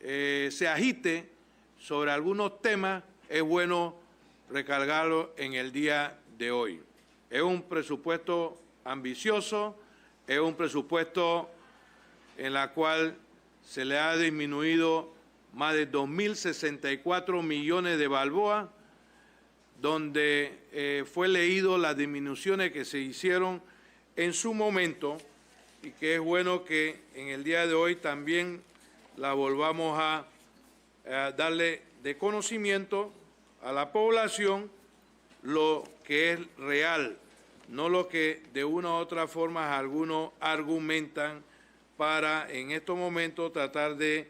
se agite sobre algunos temas, es bueno recalcarlo en el día de hoy. Es un presupuesto ambicioso, es un presupuesto en el cual se le ha disminuido más de 2.064 millones de balboas, donde fue leído las disminuciones que se hicieron en su momento y que es bueno que en el día de hoy también la volvamos a darle de conocimiento a la población lo que es real, no lo que de una u otra forma algunos argumentan para en estos momentos tratar de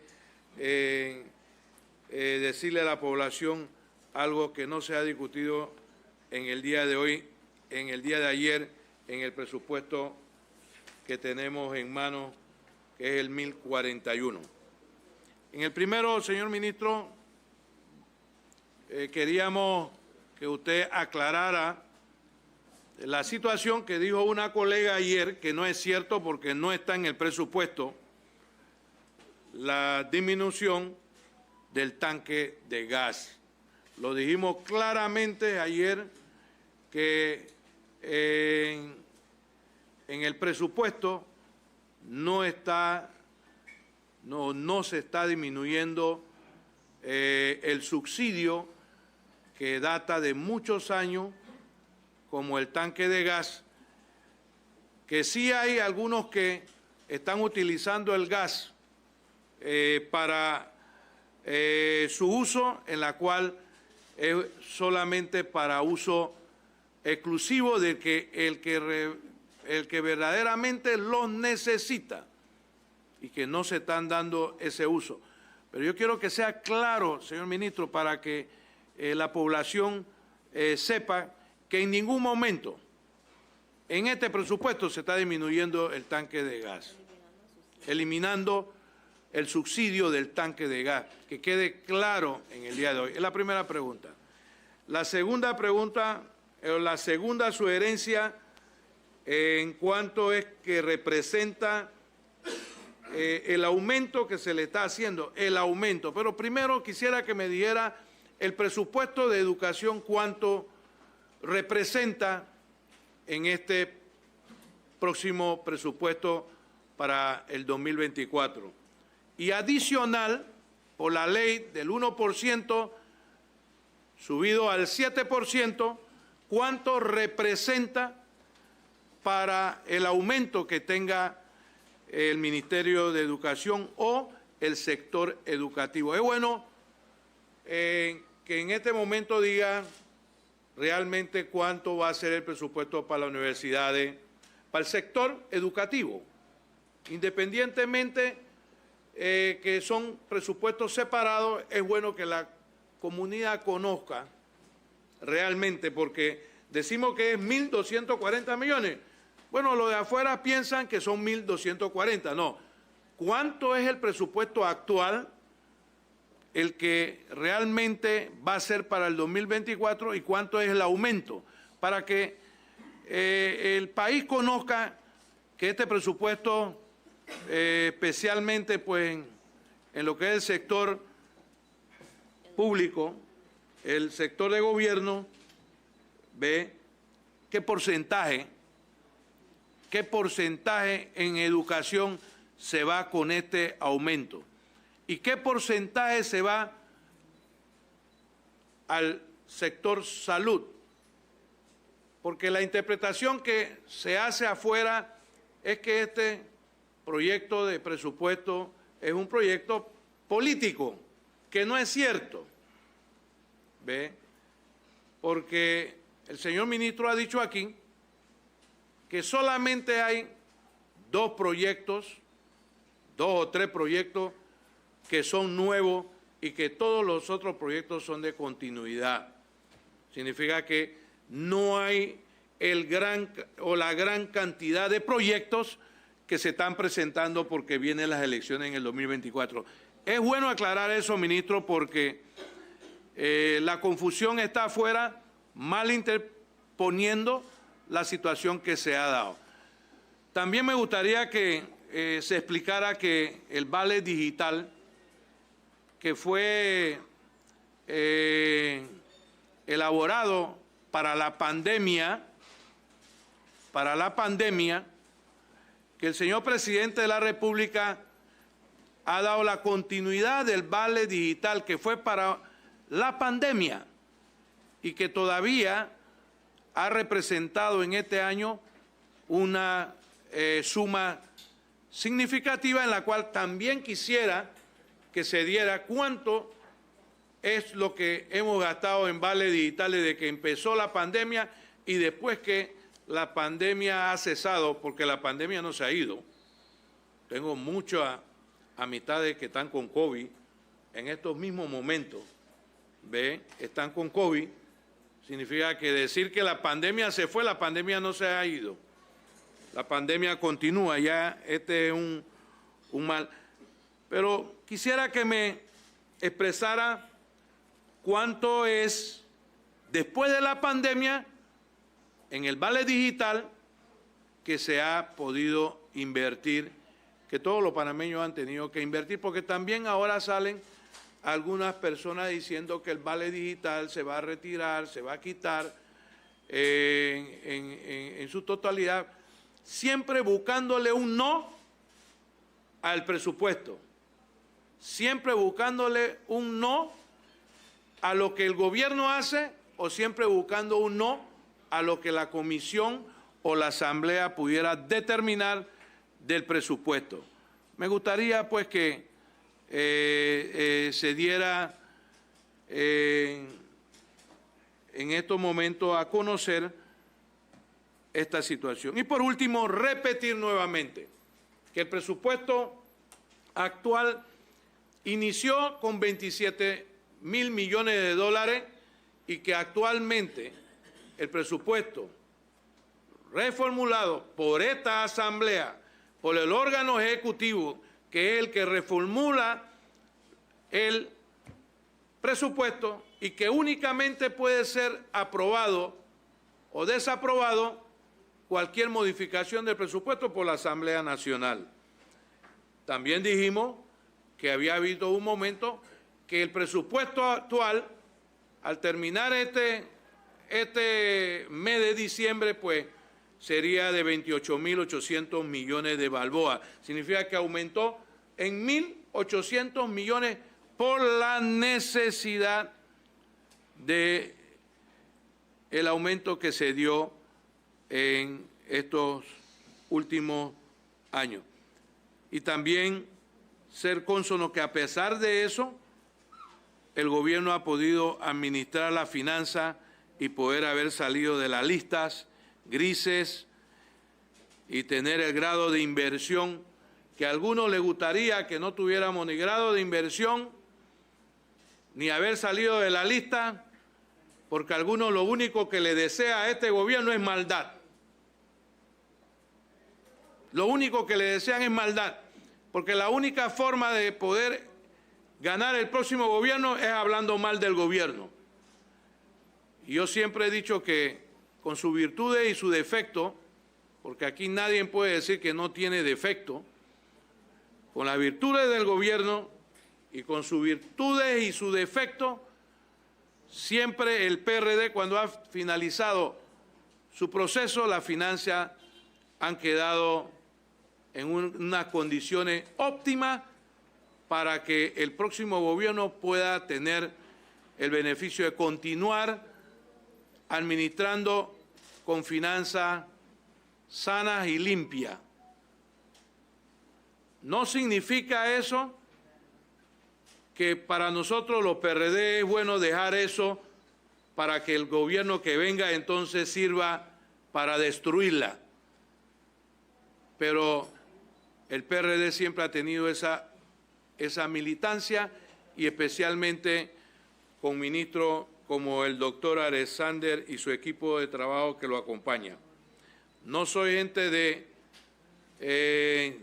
decirle a la población algo que no se ha discutido en el día de hoy, en el día de ayer, en el presupuesto que tenemos en mano, que es el 1041. En el primero, señor ministro, queríamos que usted aclarara la situación que dijo una colega ayer, que no es cierto porque no está en el presupuesto, la disminución del tanque de gas. Lo dijimos claramente ayer que en el presupuesto no se está disminuyendo el subsidio que data de muchos años, como el tanque de gas, que sí hay algunos que están utilizando el gas para su uso, en la cual es solamente para uso exclusivo de que el que verdaderamente lo necesita y que no se están dando ese uso. Pero yo quiero que sea claro, señor ministro, para que la población sepa que en ningún momento en este presupuesto se está disminuyendo el tanque de gas, eliminando el subsidio del tanque de gas, que quede claro en el día de hoy. Es la primera pregunta. La segunda pregunta, la segunda sugerencia en cuanto es que representa el aumento que se le está haciendo, el aumento. Pero primero quisiera que me dijera el presupuesto de educación, cuánto representa en este próximo presupuesto para el 2024. Y adicional, por la ley del 1% subido al 7%, ¿cuánto representa para el aumento que tenga el Ministerio de Educación o el sector educativo? Es bueno que en este momento diga realmente cuánto va a ser el presupuesto para las universidades, para el sector educativo, independientemente que son presupuestos separados. Es bueno que la comunidad conozca realmente, porque decimos que es 1.240 millones. Bueno, los de afuera piensan que son 1.240, no. ¿Cuánto es el presupuesto actual, el que realmente va a ser para el 2024, y cuánto es el aumento? Para que el país conozca que este presupuesto, especialmente pues en lo que es el sector público, el sector de gobierno, ve qué porcentaje en educación se va con este aumento y qué porcentaje se va al sector salud, porque la interpretación que se hace afuera es que este proyecto de presupuesto es un proyecto político, que no es cierto, ¿ve? Porque el señor ministro ha dicho aquí que solamente hay dos o tres proyectos que son nuevos y que todos los otros proyectos son de continuidad. Significa que no hay la gran cantidad de proyectos que se están presentando porque vienen las elecciones en el 2024. Es bueno aclarar eso, ministro, porque la confusión está afuera, mal interponiendo la situación que se ha dado. También me gustaría que se explicara que el vale digital que fue elaborado para la pandemia, que el señor presidente de la República ha dado la continuidad del vale digital que fue para la pandemia y que todavía ha representado en este año una suma significativa, en la cual también quisiera que se diera cuánto es lo que hemos gastado en vales digitales desde que empezó la pandemia y después que la pandemia ha cesado, porque la pandemia no se ha ido. Tengo muchas amistades que están con COVID en estos mismos momentos. ¿Ve? Están con COVID. Significa que decir que la pandemia se fue, la pandemia no se ha ido. La pandemia continúa, ya este es un mal. Pero quisiera que me expresara cuánto es, después de la pandemia, en el vale digital que se ha podido invertir, que todos los panameños han tenido que invertir, porque también ahora salen algunas personas diciendo que el vale digital se va a retirar, se va a quitar en su totalidad, siempre buscándole un no al presupuesto, siempre buscándole un no a lo que el gobierno hace o siempre buscando un no a lo que la comisión o la asamblea pudiera determinar del presupuesto. Me gustaría pues que se diera en estos momentos a conocer esta situación. Y por último, repetir nuevamente que el presupuesto actual inició con 27.000 millones de dólares y que actualmente el presupuesto reformulado por esta asamblea, por el órgano ejecutivo, que es el que reformula el presupuesto y que únicamente puede ser aprobado o desaprobado cualquier modificación del presupuesto por la Asamblea Nacional. También dijimos que había habido un momento que el presupuesto actual, al terminar este mes de diciembre, pues sería de 28.800 millones de balboas. Significa que aumentó en 1.800 millones por la necesidad de el aumento que se dio en estos últimos años. Y también ser cónsono que a pesar de eso, el gobierno ha podido administrar la finanza y poder haber salido de las listas grises y tener el grado de inversión que a algunos les gustaría que no tuviéramos ni grado de inversión ni haber salido de la lista, porque a algunos lo único que le desea a este gobierno es maldad. Lo único que le desean es maldad, porque la única forma de poder ganar el próximo gobierno es hablando mal del gobierno. Y yo siempre he dicho que con sus virtudes y su defecto, porque aquí nadie puede decir que no tiene defecto, con las virtudes del gobierno y con sus virtudes y su defecto, siempre el PRD, cuando ha finalizado su proceso, las finanzas han quedado en unas condiciones óptimas para que el próximo gobierno pueda tener el beneficio de continuar administrando con finanzas sanas y limpias. No significa eso que para nosotros los PRD es bueno dejar eso para que el gobierno que venga entonces sirva para destruirla. Pero el PRD siempre ha tenido esa militancia y especialmente con ministros como el doctor Alexander y su equipo de trabajo que lo acompaña. No soy gente de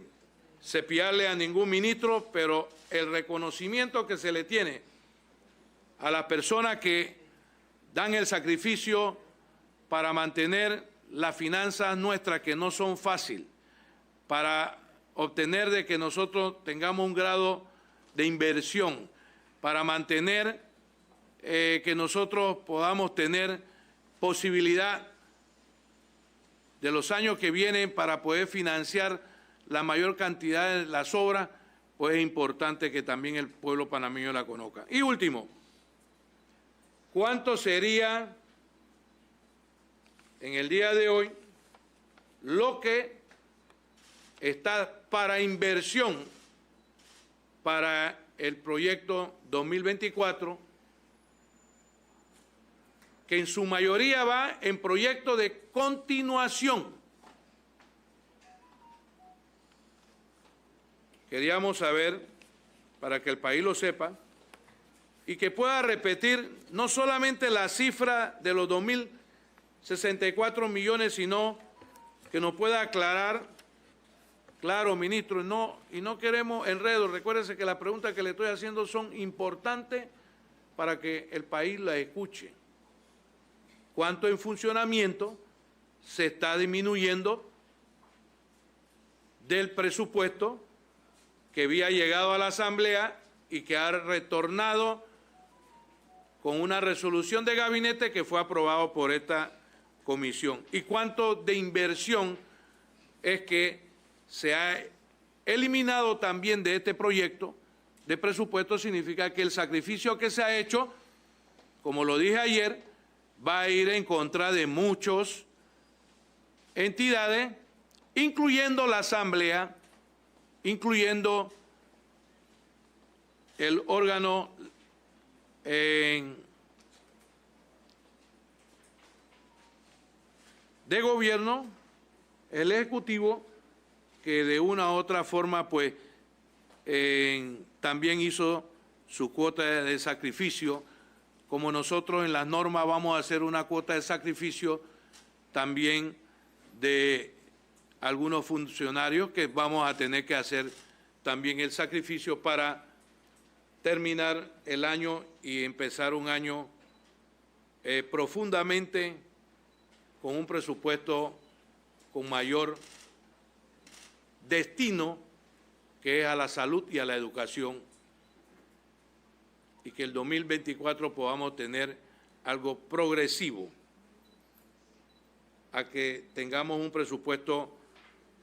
cepillarle a ningún ministro, pero el reconocimiento que se le tiene a las personas que dan el sacrificio para mantener las finanzas nuestras, que no son fáciles, para obtener de que nosotros tengamos un grado de inversión para mantener que nosotros podamos tener posibilidad de los años que vienen para poder financiar la mayor cantidad de las obras, pues es importante que también el pueblo panameño la conozca. Y último, ¿cuánto sería en el día de hoy lo que está para inversión para el proyecto 2024, que en su mayoría va en proyectos de continuación? Queríamos saber, para que el país lo sepa, y que pueda repetir no solamente la cifra de los 2.064 millones, sino que nos pueda aclarar, claro, ministro, y no queremos enredos. Recuérdese que las preguntas que le estoy haciendo son importantes para que el país las escuche. ¿Cuánto en funcionamiento se está disminuyendo del presupuesto que había llegado a la Asamblea y que ha retornado con una resolución de gabinete que fue aprobado por esta comisión? ¿Y cuánto de inversión es que se ha eliminado también de este proyecto de presupuesto? Significa que el sacrificio que se ha hecho, como lo dije ayer, va a ir en contra de muchas entidades, incluyendo la Asamblea, incluyendo el órgano de gobierno, el Ejecutivo, que de una u otra forma pues también hizo su cuota de sacrificio. Como nosotros en las normas vamos a hacer una cuota de sacrificio también de algunos funcionarios, que vamos a tener que hacer también el sacrificio para terminar el año y empezar un año profundamente con un presupuesto con mayor destino, que es a la salud y a la educación, y que el 2024 podamos tener algo progresivo, a que tengamos un presupuesto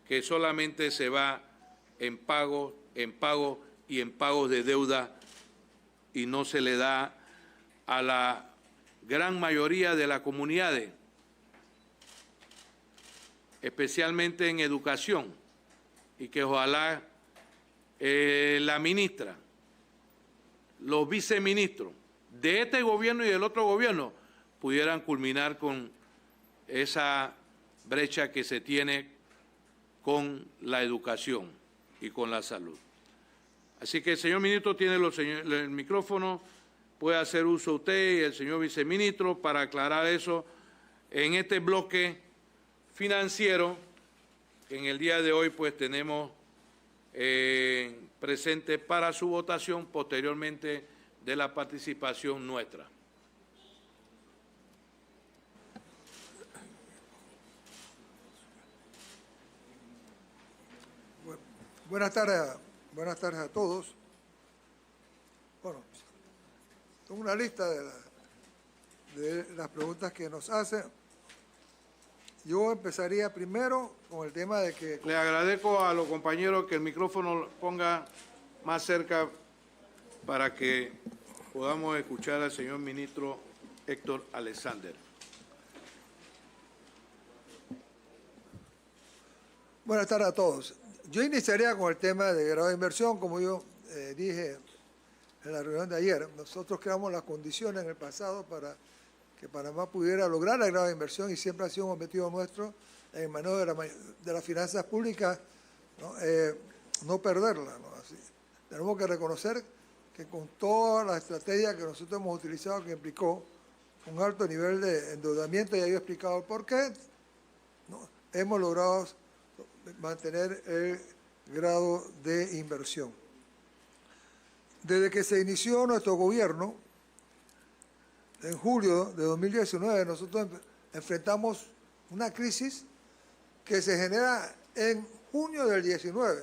que solamente se va en pago y en pagos de deuda, y no se le da a la gran mayoría de las comunidades, especialmente en educación, y que ojalá la ministra, los viceministros de este gobierno y del otro gobierno pudieran culminar con esa brecha que se tiene con la educación y con la salud. Así que el señor ministro tiene el micrófono, puede hacer uso usted y el señor viceministro para aclarar eso en este bloque financiero que en el día de hoy pues tenemos presente para su votación posteriormente de la participación nuestra. Buenas tardes a todos. Bueno, tengo una lista de las preguntas que nos hacen. Yo empezaría primero con el tema de que... Le agradezco a los compañeros que el micrófono lo ponga más cerca para que podamos escuchar al señor ministro Héctor Alexander. Buenas tardes a todos. Yo iniciaría con el tema de grado de inversión, como yo dije en la reunión de ayer. Nosotros creamos las condiciones en el pasado para que Panamá pudiera lograr el grado de inversión, y siempre ha sido un objetivo nuestro en el manejo de las finanzas públicas, no perderla, ¿no? Así, tenemos que reconocer que con toda la estrategia que nosotros hemos utilizado, que implicó un alto nivel de endeudamiento, ya yo he explicado el por qué, ¿no?, hemos logrado mantener el grado de inversión. Desde que se inició nuestro gobierno, en julio de 2019, nosotros enfrentamos una crisis que se genera en junio del 19,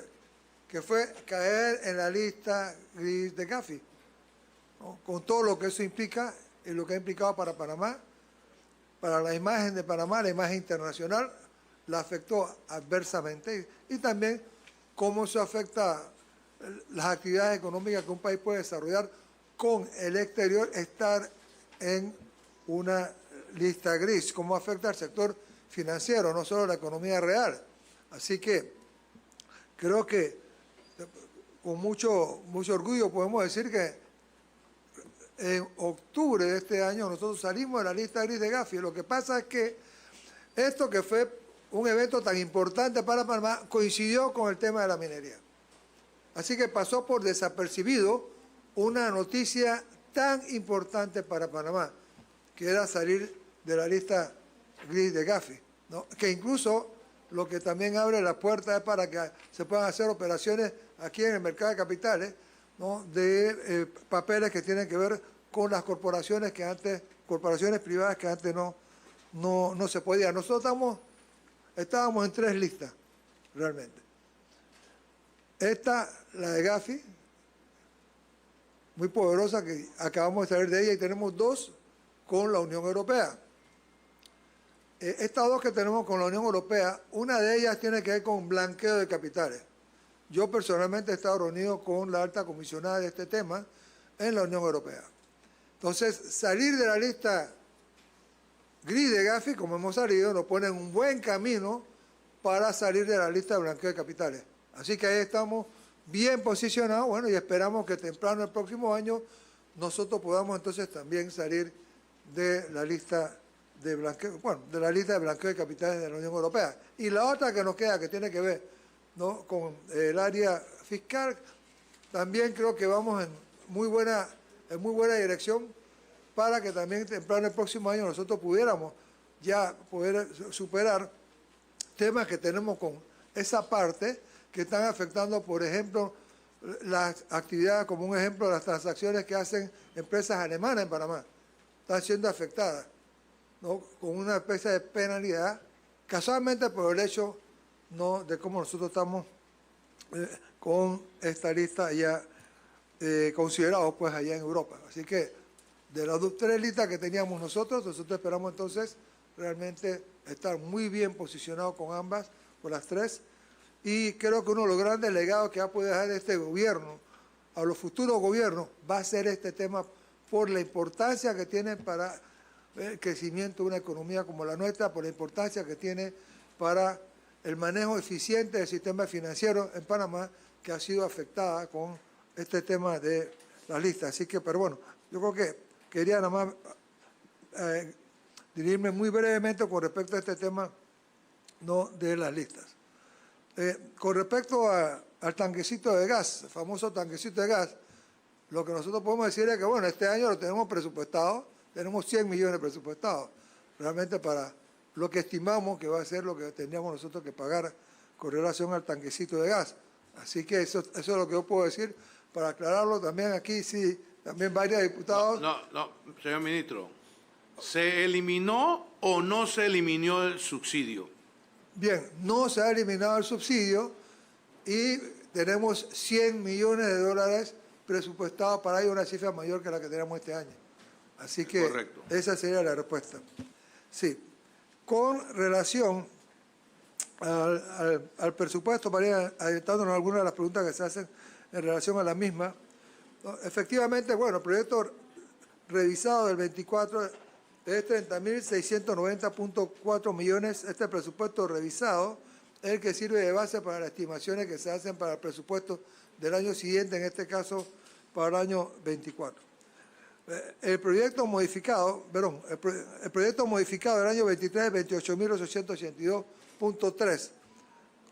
que fue caer en la lista gris de Gafi, ¿no? Con todo lo que eso implica y lo que ha implicado para Panamá, para la imagen de Panamá, la imagen internacional, la afectó adversamente y también cómo eso afecta las actividades económicas que un país puede desarrollar con el exterior, estar en una lista gris, cómo afecta al sector financiero, no solo la economía real. Así que creo que con mucho orgullo podemos decir que en octubre de este año nosotros salimos de la lista gris de Gafi. Lo que pasa es que esto, que fue un evento tan importante para Panamá, coincidió con el tema de la minería. Así que pasó por desapercibido una noticia tan importante para Panamá, que era salir de la lista gris de Gafi, ¿no? Que incluso lo que también abre la puerta es para que se puedan hacer operaciones aquí en el mercado de capitales, ¿no? De papeles que tienen que ver con las corporaciones corporaciones privadas que antes no se podía. Nosotros estábamos en 3 listas, realmente. Esta, la de Gafi, muy poderosa, que acabamos de salir de ella, y tenemos 2 con la Unión Europea. Estas 2 que tenemos con la Unión Europea, una de ellas tiene que ver con blanqueo de capitales. Yo personalmente he estado reunido con la alta comisionada de este tema en la Unión Europea. Entonces, salir de la lista gris de Gafi, como hemos salido, nos pone en un buen camino para salir de la lista de blanqueo de capitales. Así que ahí estamos bien posicionados, bueno, y esperamos que temprano el próximo año nosotros podamos entonces también salir de la lista de blanqueo, de la lista de blanqueo de capitales de la Unión Europea. Y la otra que nos queda, que tiene que ver, ¿no?, con el área fiscal, también creo que vamos en muy buena dirección para que también temprano el próximo año nosotros pudiéramos ya poder superar temas que tenemos con esa parte que están afectando, por ejemplo, las actividades, como un ejemplo, las transacciones que hacen empresas alemanas en Panamá, están siendo afectadas, ¿no?, con una especie de penalidad, casualmente por el hecho, ¿no?, de cómo nosotros estamos con esta lista ya considerados pues allá en Europa. Así que de las 3 listas que teníamos nosotros esperamos entonces realmente estar muy bien posicionados con ambas, con las 3, y creo que uno de los grandes legados que va a poder dejar este gobierno a los futuros gobiernos va a ser este tema, por la importancia que tiene para el crecimiento de una economía como la nuestra, por la importancia que tiene para el manejo eficiente del sistema financiero en Panamá, que ha sido afectada con este tema de la lista. Así que, pero bueno, yo creo que quería nada más dirigirme muy brevemente con respecto a este tema, no de las listas. Con respecto al tanquecito de gas, el famoso tanquecito de gas, lo que nosotros podemos decir es que, bueno, este año lo tenemos presupuestado, tenemos 100 millones presupuestados, realmente para lo que estimamos que va a ser lo que tendríamos nosotros que pagar con relación al tanquecito de gas. Así que eso es lo que yo puedo decir. Para aclararlo también aquí, sí, también varios diputados... No, señor ministro. ¿Se eliminó o no se eliminó el subsidio? Bien, no se ha eliminado el subsidio y tenemos 100 millones de dólares presupuestados para ello, una cifra mayor que la que tenemos este año. Así que correcto, esa sería la respuesta. Sí. Con relación al presupuesto, para ir adelantándonos algunas de las preguntas que se hacen en relación a la misma, ¿no? Efectivamente, bueno, el proyecto revisado del 24 es 30.690.4 millones. Este presupuesto revisado es el que sirve de base para las estimaciones que se hacen para el presupuesto del año siguiente, en este caso para el año 24. El proyecto modificado, el proyecto modificado del año 23 es 28.882.3.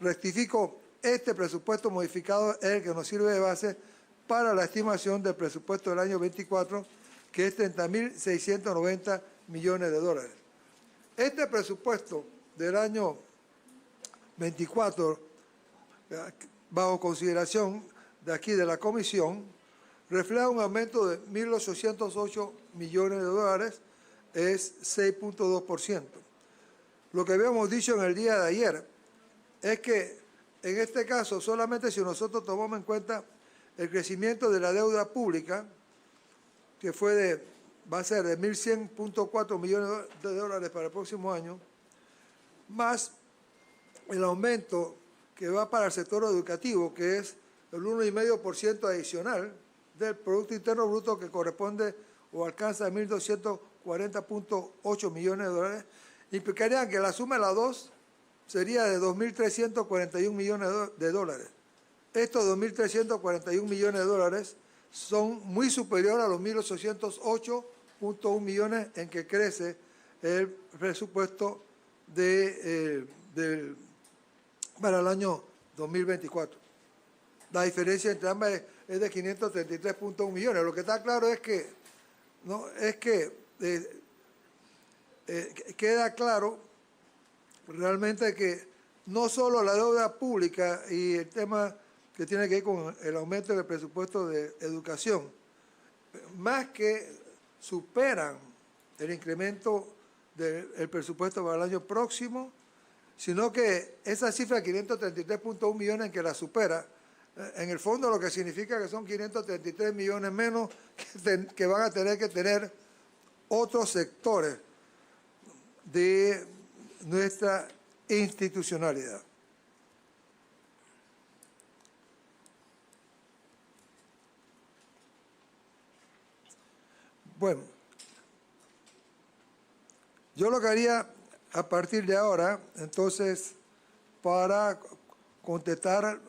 Rectifico, este presupuesto modificado es el que nos sirve de base para la estimación del presupuesto del año 24, que es 30.690 millones de dólares. Este presupuesto del año 24, bajo consideración de aquí de la Comisión, refleja un aumento de 1.808 millones de dólares, es 6.2%. Lo que habíamos dicho en el día de ayer es que en este caso, solamente si nosotros tomamos en cuenta el crecimiento de la deuda pública, que va a ser de 1.100.4 millones de dólares para el próximo año, más el aumento que va para el sector educativo, que es el 1,5% adicional del Producto Interno Bruto, que corresponde o alcanza 1.240.8 millones de dólares, implicaría que la suma de las dos sería de 2.341 millones de dólares. Estos 2.341 millones de dólares son muy superiores a los 1.808.1 millones en que crece el presupuesto para el año 2024. La diferencia entre ambas es de 533.1 millones. Lo que está claro es que, queda claro realmente que no solo la deuda pública y el tema que tiene que ver con el aumento del presupuesto de educación, más que superan el incremento del presupuesto para el año próximo, sino que esa cifra de 533.1 millones que la supera, en el fondo lo que significa que son 533 millones menos que van a tener que tener otros sectores de nuestra institucionalidad. Bueno, yo lo que haría a partir de ahora, entonces, para contestar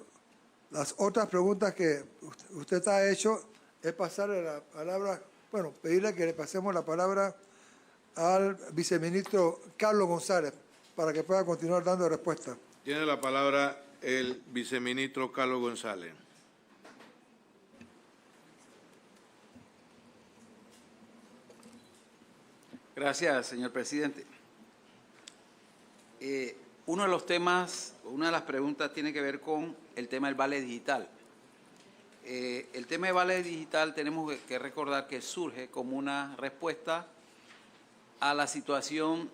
las otras preguntas que usted ha hecho, es pasarle la palabra, bueno, pedirle que le pasemos la palabra al viceministro Carlos González para que pueda continuar dando respuesta. Tiene la palabra el viceministro Carlos González. Gracias, señor presidente. Uno de los temas, una de las preguntas tiene que ver con el tema del vale digital. El tema del vale digital tenemos que recordar que surge como una respuesta a la situación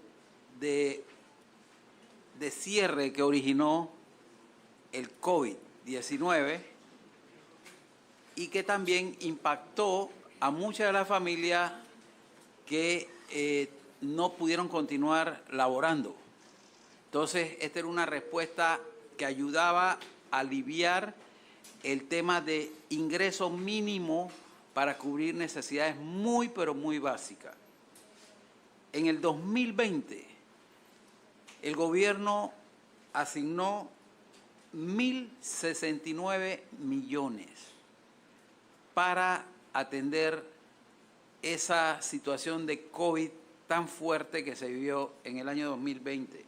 de cierre que originó el COVID-19 y que también impactó a muchas de las familias que no pudieron continuar laborando. Entonces, esta era una respuesta que ayudaba a aliviar el tema de ingreso mínimo para cubrir necesidades muy, pero muy básicas. En el 2020, el gobierno asignó 1.069 millones para atender esa situación de COVID tan fuerte que se vivió en el año 2020.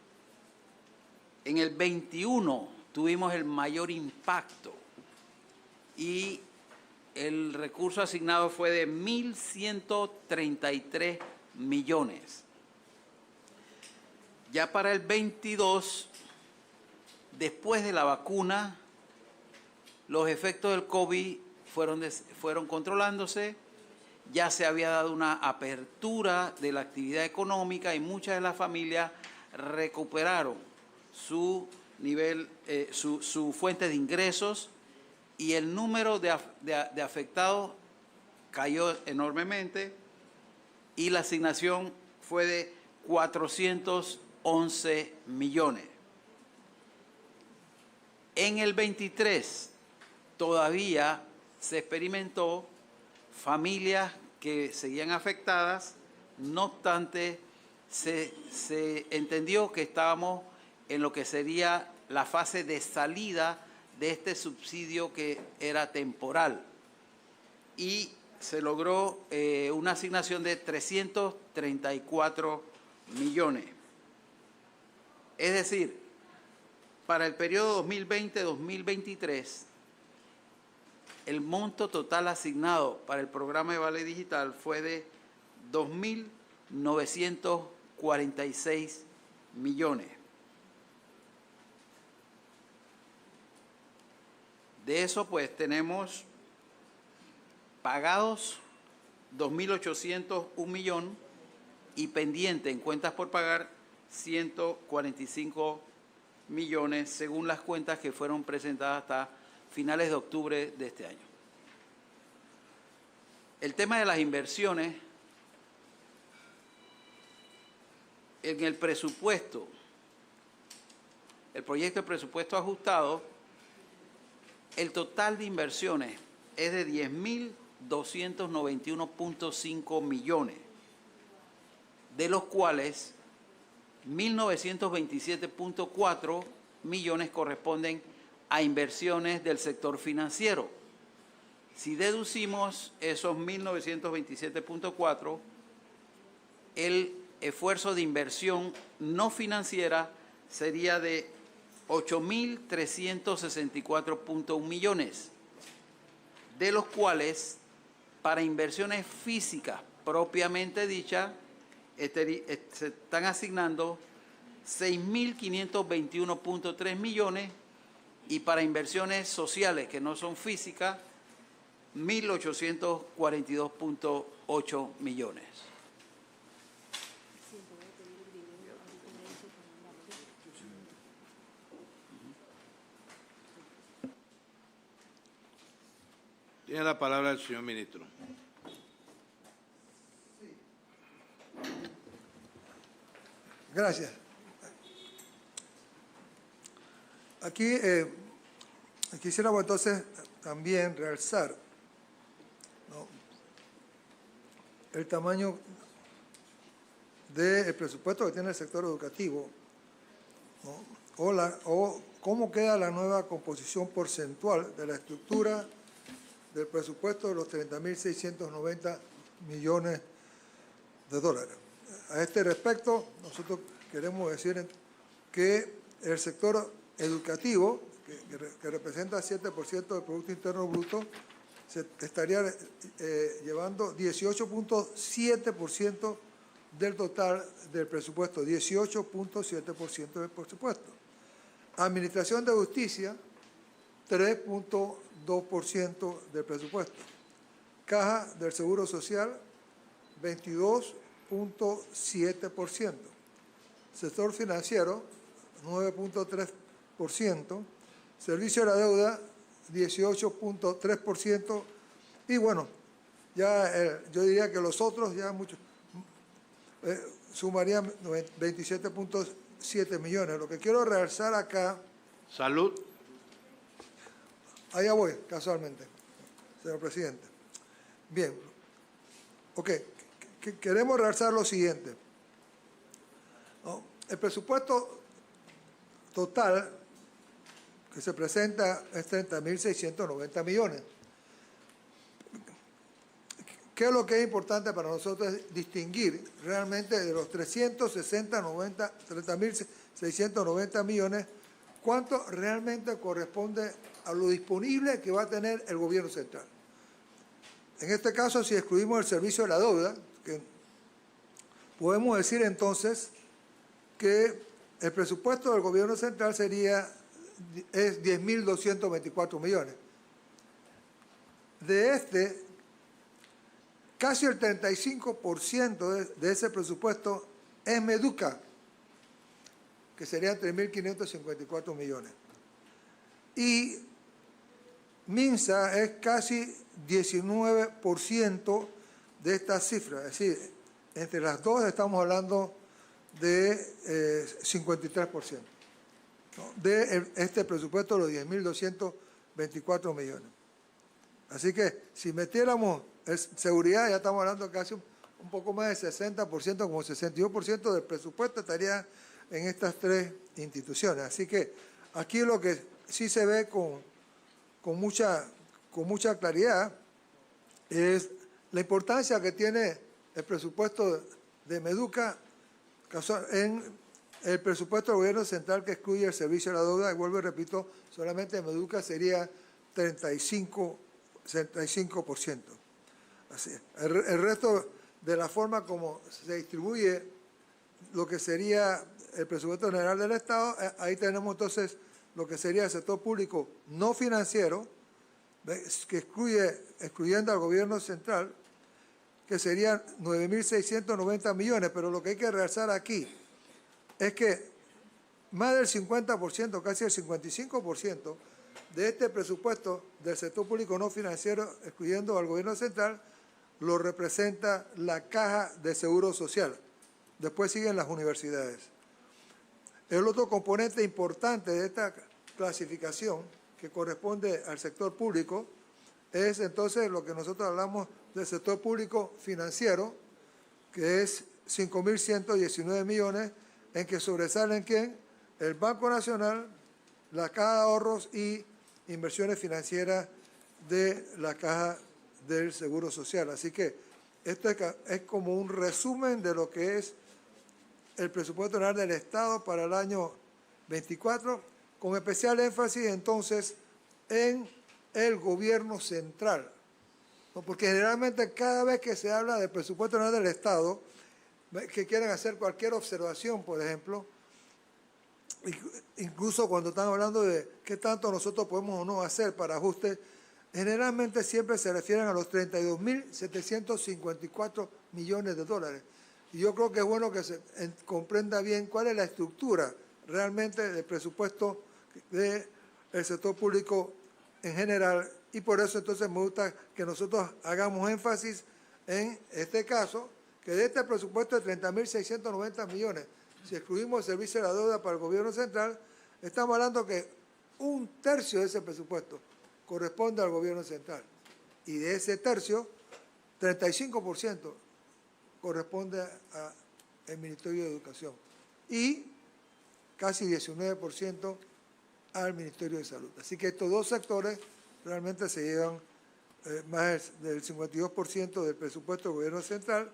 En el 21 tuvimos el mayor impacto y el recurso asignado fue de 1.133 millones. Ya para el 22, después de la vacuna, los efectos del COVID fueron controlándose, ya se había dado una apertura de la actividad económica y muchas de las familias recuperaron su nivel, su fuente de ingresos y el número de afectados cayó enormemente y la asignación fue de 411 millones. En el 23 todavía se experimentó familias que seguían afectadas, no obstante se entendió que estábamos en lo que sería la fase de salida de este subsidio que era temporal y se logró una asignación de 334 millones. Es decir, para el periodo 2020-2023, el monto total asignado para el programa de Vale Digital fue de 2.946 millones. De eso, pues, tenemos pagados 2.801 millones y pendiente en cuentas por pagar 145 millones según las cuentas que fueron presentadas hasta finales de octubre de este año. El tema de las inversiones, en el presupuesto, el proyecto de presupuesto ajustado, el total de inversiones es de 10.291.5 millones, de los cuales 1.927.4 millones corresponden a inversiones del sector financiero. Si deducimos esos 1.927.4, el esfuerzo de inversión no financiera sería de 8.364.1 millones, de los cuales para inversiones físicas propiamente dichas se están asignando 6.521.3 millones y para inversiones sociales que no son físicas 1.842.8 millones. Tiene la palabra el señor ministro. Gracias. Aquí quisiéramos entonces también realzar, ¿no?, el tamaño del presupuesto que tiene el sector educativo, ¿no?, o cómo queda la nueva composición porcentual de la estructura del presupuesto de los 30.690 millones de dólares. A este respecto, nosotros queremos decir que el sector educativo, que representa 7% del Producto Interno Bruto, se estaría llevando 18.7% del total del presupuesto, 18.7% del presupuesto. Administración de Justicia, 3.2% del presupuesto. Caja del Seguro Social, 22.7%. Sector financiero, 9.3%. Servicio de la deuda, 18.3%. Y bueno, ya yo diría que los otros ya muchos sumarían 27.7 millones. Lo que quiero realzar acá... Salud. Allá voy, casualmente, señor presidente. Bien. Ok. Queremos realzar lo siguiente. ¿No? El presupuesto total que se presenta es 30.690 millones. ¿Qué es lo que es importante para nosotros? Es distinguir realmente de los 30.690 millones, cuánto realmente corresponde a lo disponible que va a tener el gobierno central. En este caso, si excluimos el servicio de la deuda, que podemos decir entonces que el presupuesto del gobierno central es 10.224 millones. De este, casi el 35% de ese presupuesto es Meduca, que serían 3.554 millones. Y MINSA es casi 19% de esta cifra. Es decir, entre las dos estamos hablando de 53%, ¿no?, de este presupuesto de los 10.224 millones. Así que si metiéramos seguridad, ya estamos hablando casi un poco más de 60%, como 62% del presupuesto estaría en estas tres instituciones. Así que aquí lo que sí se ve con mucha claridad es la importancia que tiene el presupuesto de Meduca en el presupuesto del gobierno central, que excluye el servicio de la deuda, y vuelvo y repito, solamente Meduca sería 35%. Así, el resto de la forma como se distribuye lo que sería el presupuesto general del Estado, ahí tenemos entonces lo que sería el sector público no financiero, que excluyendo al gobierno central, que serían 9.690 millones, pero lo que hay que realzar aquí es que más del 50%, casi el 55% de este presupuesto del sector público no financiero, excluyendo al gobierno central, lo representa la Caja de Seguro Social. Después siguen las universidades. El otro componente importante de esta clasificación, que corresponde al sector público, es entonces lo que nosotros hablamos del sector público financiero, que es 5.119 millones, en que sobresalen ¿quién? El Banco Nacional, la Caja de Ahorros y inversiones financieras de la Caja del Seguro Social. Así que esto es como un resumen de lo que es el presupuesto general del Estado para el año 24, con especial énfasis entonces en el gobierno central. ¿No? Porque generalmente cada vez que se habla del presupuesto general del Estado, que quieren hacer cualquier observación, por ejemplo, incluso cuando están hablando de qué tanto nosotros podemos o no hacer para ajustes, generalmente siempre se refieren a los 32.754 millones de dólares. Y yo creo que es bueno que se comprenda bien cuál es la estructura realmente del presupuesto del sector público en general. Y por eso entonces me gusta que nosotros hagamos énfasis en este caso, que de este presupuesto de 30.690 millones, si excluimos el servicio de la deuda para el gobierno central, estamos hablando que 1/3 de ese presupuesto corresponde al gobierno central. Y de ese tercio, 35% corresponde al Ministerio de Educación y casi 19% al Ministerio de Salud. Así que estos dos sectores realmente se llevan más del 52% del presupuesto del gobierno central,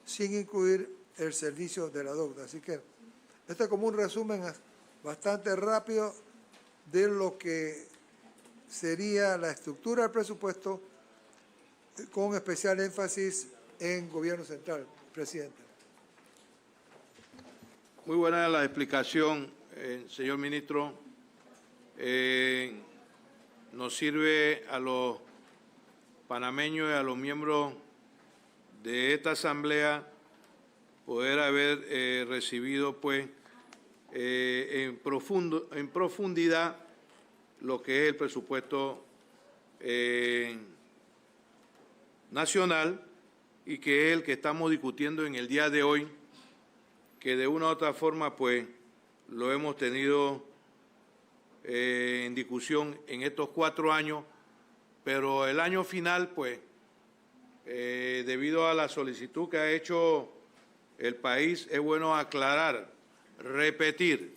sin incluir el servicio de la deuda. Así que este es como un resumen bastante rápido de lo que sería la estructura del presupuesto, con especial énfasis en gobierno central. Presidente. Muy buena la explicación, señor ministro. Nos sirve a los panameños y a los miembros de esta asamblea poder haber recibido pues en profundidad lo que es el presupuesto nacional y que es el que estamos discutiendo en el día de hoy, que de una u otra forma pues lo hemos tenido en discusión en estos 4 años, pero el año final pues debido a la solicitud que ha hecho el país, es bueno aclarar, repetir,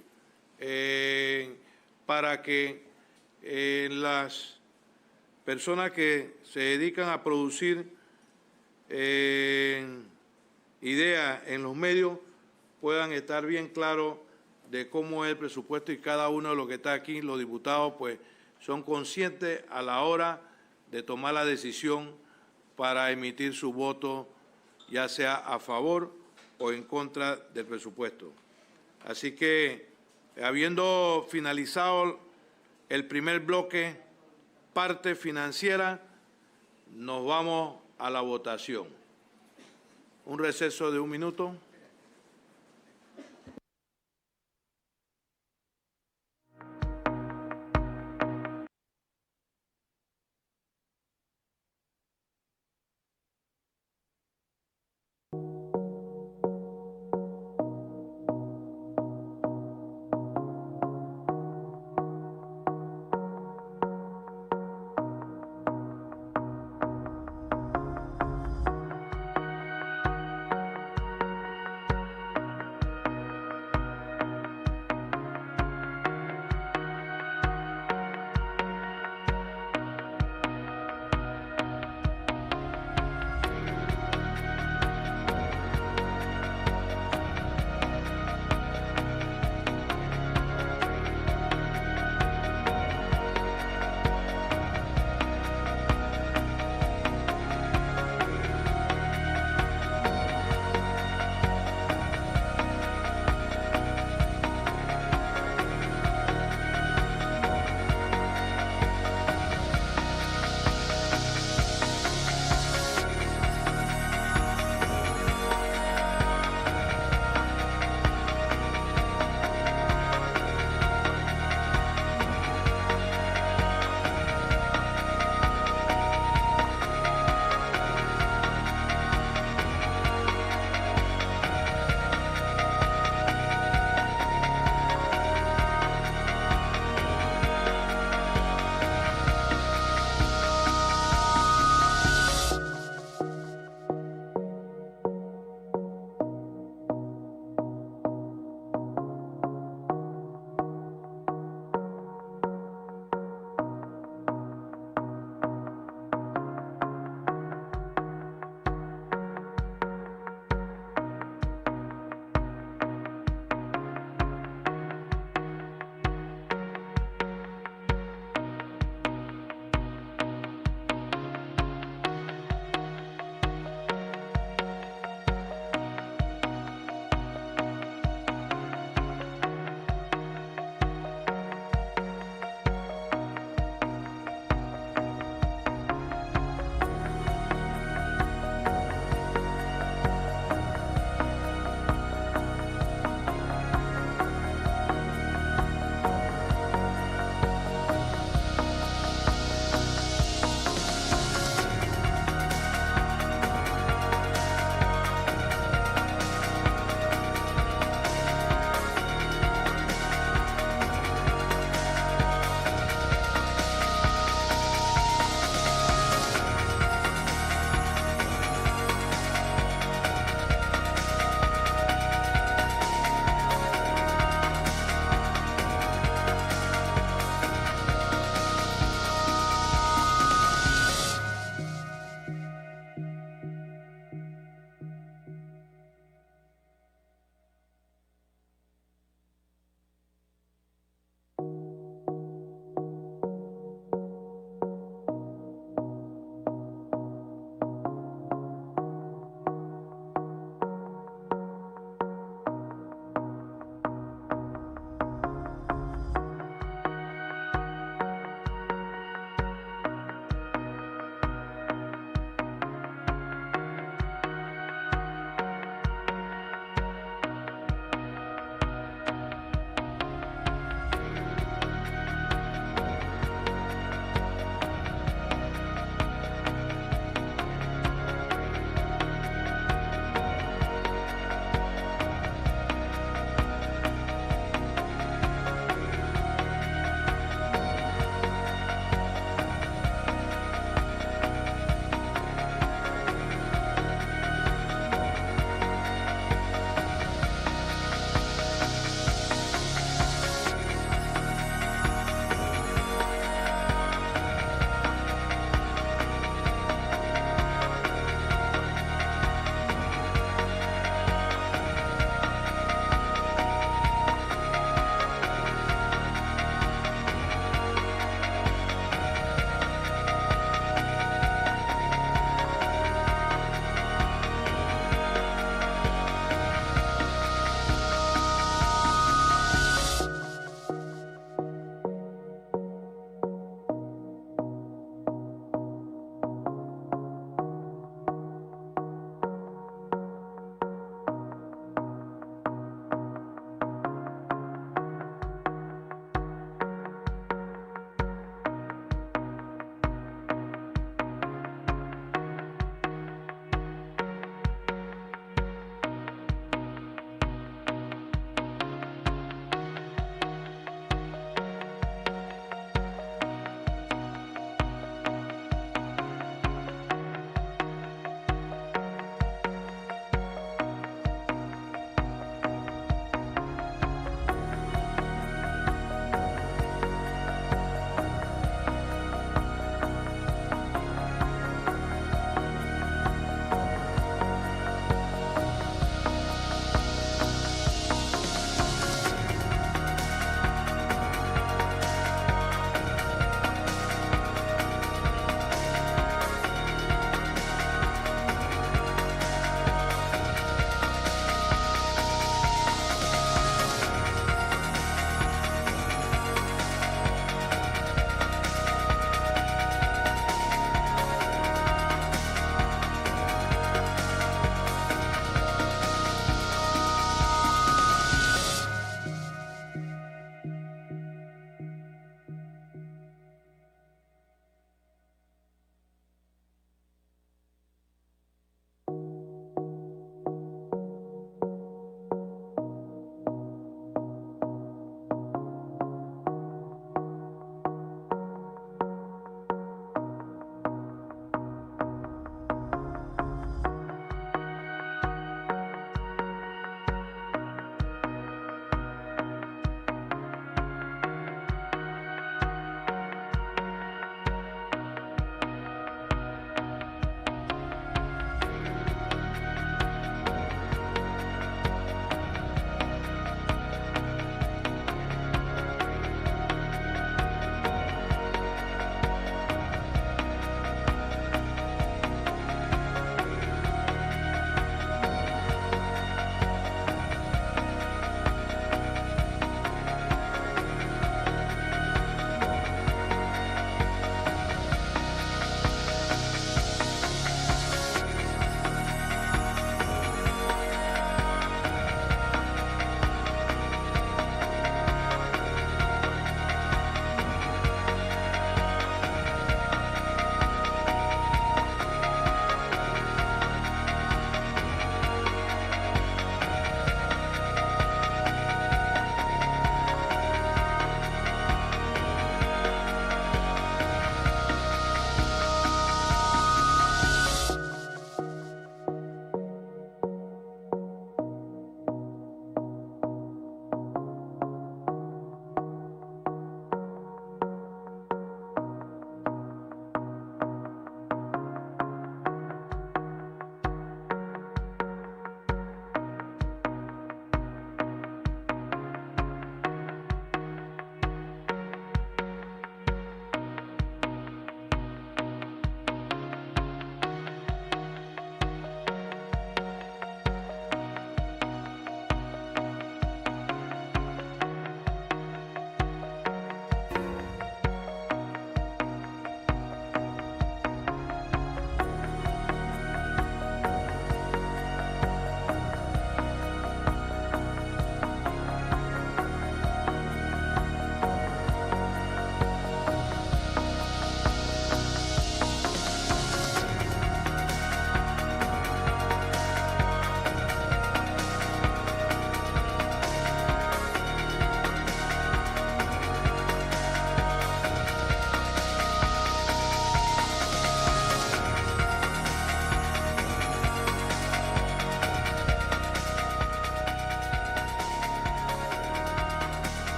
para que las personas que se dedican a producir ideas en los medios puedan estar bien claros de cómo es el presupuesto, y cada uno de los que está aquí, los diputados, pues son conscientes a la hora de tomar la decisión para emitir su voto, ya sea a favor o en contra del presupuesto. Así que, habiendo finalizado el primer bloque, parte financiera, nos vamos a la votación. Un receso de 1 minuto.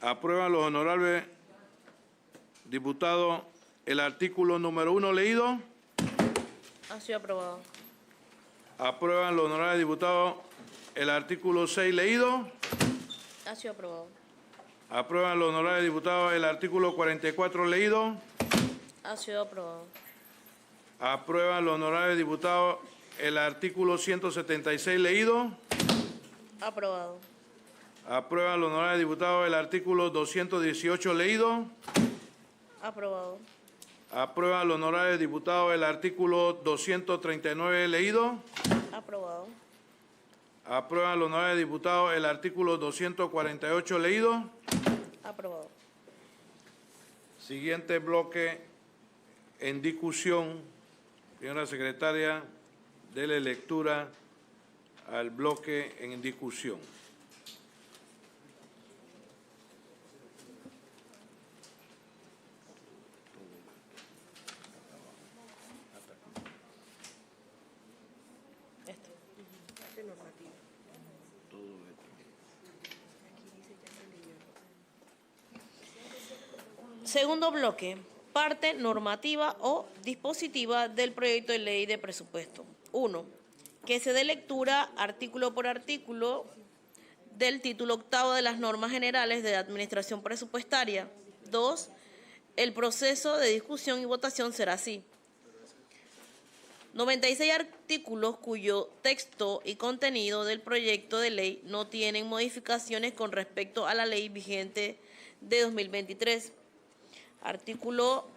Aprueban los honorables diputados el artículo número 1 leído. Ha sido aprobado. Aprueban los honorables diputados el artículo 6 leído. Ha sido aprobado. Aprueban los honorables diputados el artículo 44 leído. Ha sido aprobado. Aprueban los honorables diputados el artículo 176 leído. Aprobado. Aprueban los honorables diputados el artículo 218 leído. Aprobado. Aprueban los honorables diputados el artículo 239 leído. Aprobado. Aprueban los honorables diputados el artículo 248 leído. Aprobado. Siguiente bloque en discusión. Señora secretaria, dele lectura al bloque en discusión. Segundo bloque, parte normativa o dispositiva del proyecto de ley de presupuesto. 1. Que se dé lectura artículo por artículo del título octavo de las normas generales de administración presupuestaria. 2. El proceso de discusión y votación será así. 96 artículos cuyo texto y contenido del proyecto de ley no tienen modificaciones con respecto a la ley vigente de 2023. Artículo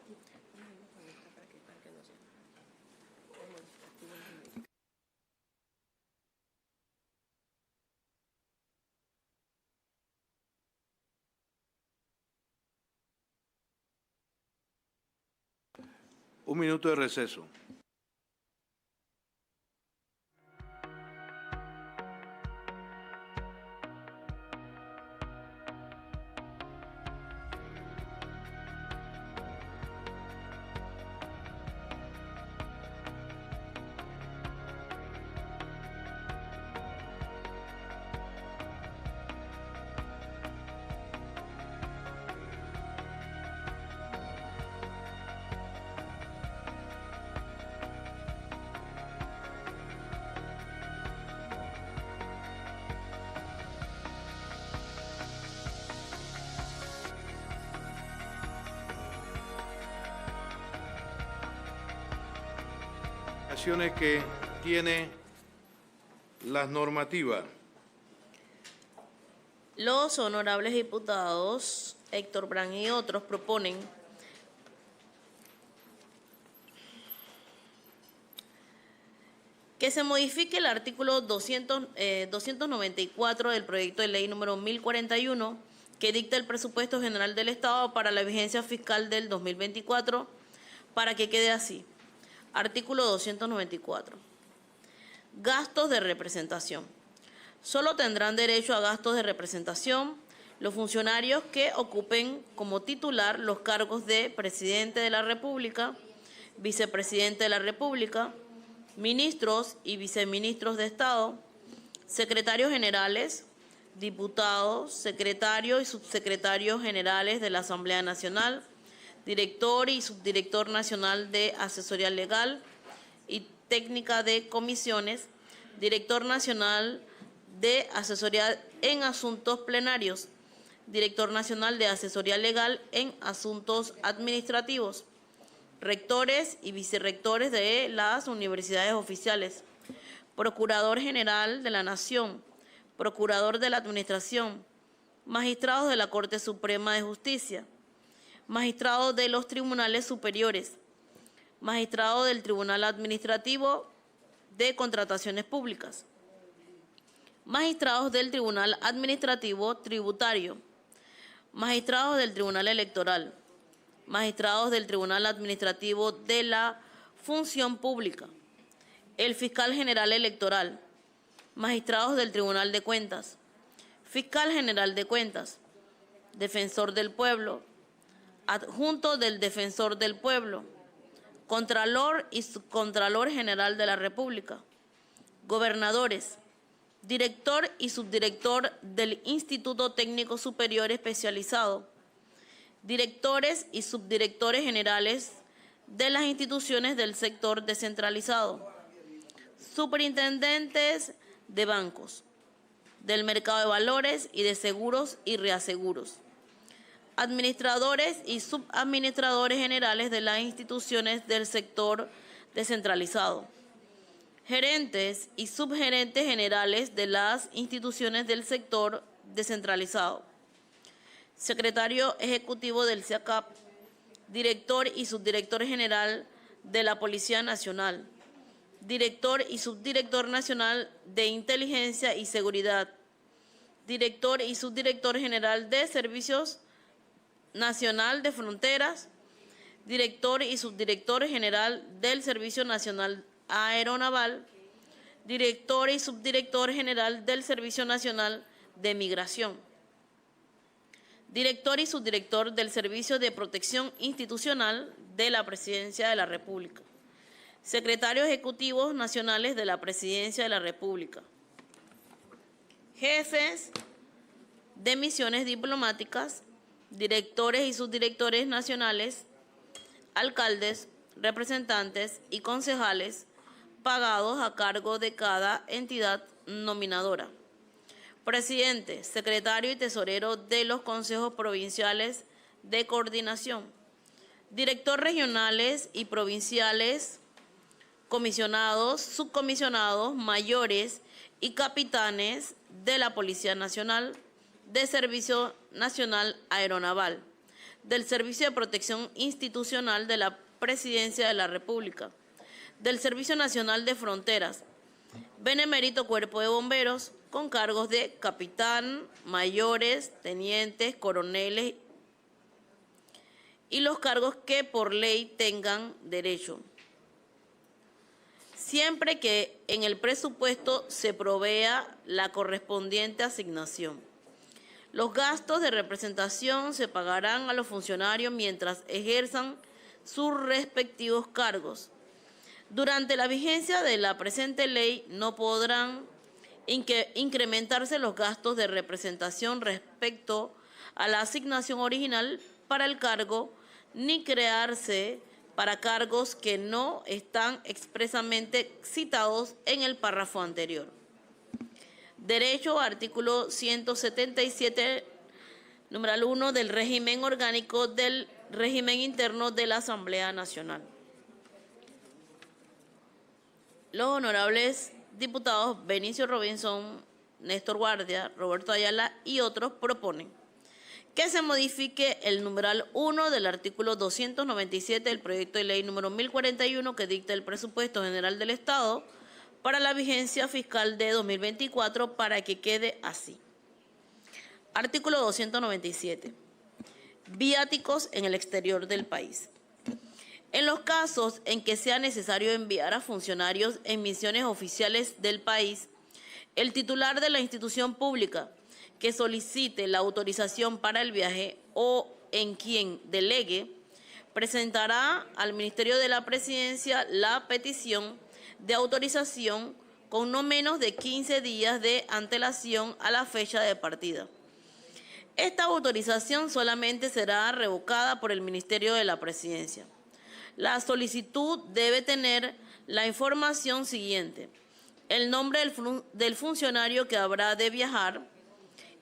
Un minuto de receso. Que tiene las normativas. Los honorables diputados Héctor Brand y otros proponen que se modifique el artículo 294 del proyecto de ley número 1041 que dicta el presupuesto general del Estado para la vigencia fiscal del 2024 para que quede así. Artículo 294. Gastos de representación. Solo tendrán derecho a gastos de representación los funcionarios que ocupen como titular los cargos de Presidente de la República, Vicepresidente de la República, ministros y viceministros de Estado, secretarios generales, diputados, secretarios y subsecretarios generales de la Asamblea Nacional, director y subdirector nacional de asesoría legal y técnica de comisiones, director nacional de asesoría en asuntos plenarios, director nacional de asesoría legal en asuntos administrativos, rectores y vicerrectores de las universidades oficiales, procurador general de la Nación, procurador de la Administración, magistrados de la Corte Suprema de Justicia, magistrados de los tribunales superiores, magistrados del Tribunal Administrativo de Contrataciones Públicas, magistrados del Tribunal Administrativo Tributario, magistrados del Tribunal Electoral, magistrados del Tribunal Administrativo de la Función Pública, el Fiscal General Electoral, magistrados del Tribunal de Cuentas, Fiscal General de Cuentas, Defensor del Pueblo, adjunto del Defensor del Pueblo, Contralor y Subcontralor General de la República, gobernadores, director y subdirector del Instituto Técnico Superior Especializado, directores y subdirectores generales de las instituciones del sector descentralizado, superintendentes de bancos, del mercado de valores y de seguros y reaseguros, administradores y subadministradores generales de las instituciones del sector descentralizado, gerentes y subgerentes generales de las instituciones del sector descentralizado, secretario ejecutivo del SEACAP, director y subdirector general de la Policía Nacional, director y subdirector nacional de Inteligencia y Seguridad, director y subdirector general de Servicios Nacional de Fronteras, director y subdirector general del Servicio Nacional Aeronaval, director y subdirector general del Servicio Nacional de Migración, director y subdirector del Servicio de Protección Institucional de la Presidencia de la República, secretarios ejecutivos nacionales de la Presidencia de la República, jefes de misiones diplomáticas, directores y subdirectores nacionales, alcaldes, representantes y concejales pagados a cargo de cada entidad nominadora, presidente, secretario y tesorero de los consejos provinciales de coordinación, director regionales y provinciales, comisionados, subcomisionados, mayores y capitanes de la Policía Nacional, de Servicio Nacional Aeronaval, del Servicio de Protección Institucional de la Presidencia de la República, del Servicio Nacional de Fronteras, Benemérito Cuerpo de Bomberos, con cargos de capitán, mayores, tenientes, coroneles y los cargos que por ley tengan derecho, siempre que en el presupuesto se provea la correspondiente asignación. Los gastos de representación se pagarán a los funcionarios mientras ejerzan sus respectivos cargos. Durante la vigencia de la presente ley no podrán incrementarse los gastos de representación respecto a la asignación original para el cargo, ni crearse para cargos que no están expresamente citados en el párrafo anterior. Derecho, artículo 177, numeral 1 del régimen orgánico del régimen interno de la Asamblea Nacional. Los honorables diputados Benicio Robinson, Néstor Guardia, Roberto Ayala y otros proponen que se modifique el numeral 1 del artículo 297 del proyecto de ley número 1041 que dicta el presupuesto general del Estado para la vigencia fiscal de 2024 para que quede así. Artículo 297. Viáticos en el exterior del país. En los casos en que sea necesario enviar a funcionarios en misiones oficiales del país, el titular de la institución pública que solicite la autorización para el viaje o en quien delegue, presentará al Ministerio de la Presidencia la petición de autorización con no menos de 15 días de antelación a la fecha de partida. Esta autorización solamente será revocada por el Ministerio de la Presidencia. La solicitud debe tener la información siguiente: el nombre del funcionario que habrá de viajar,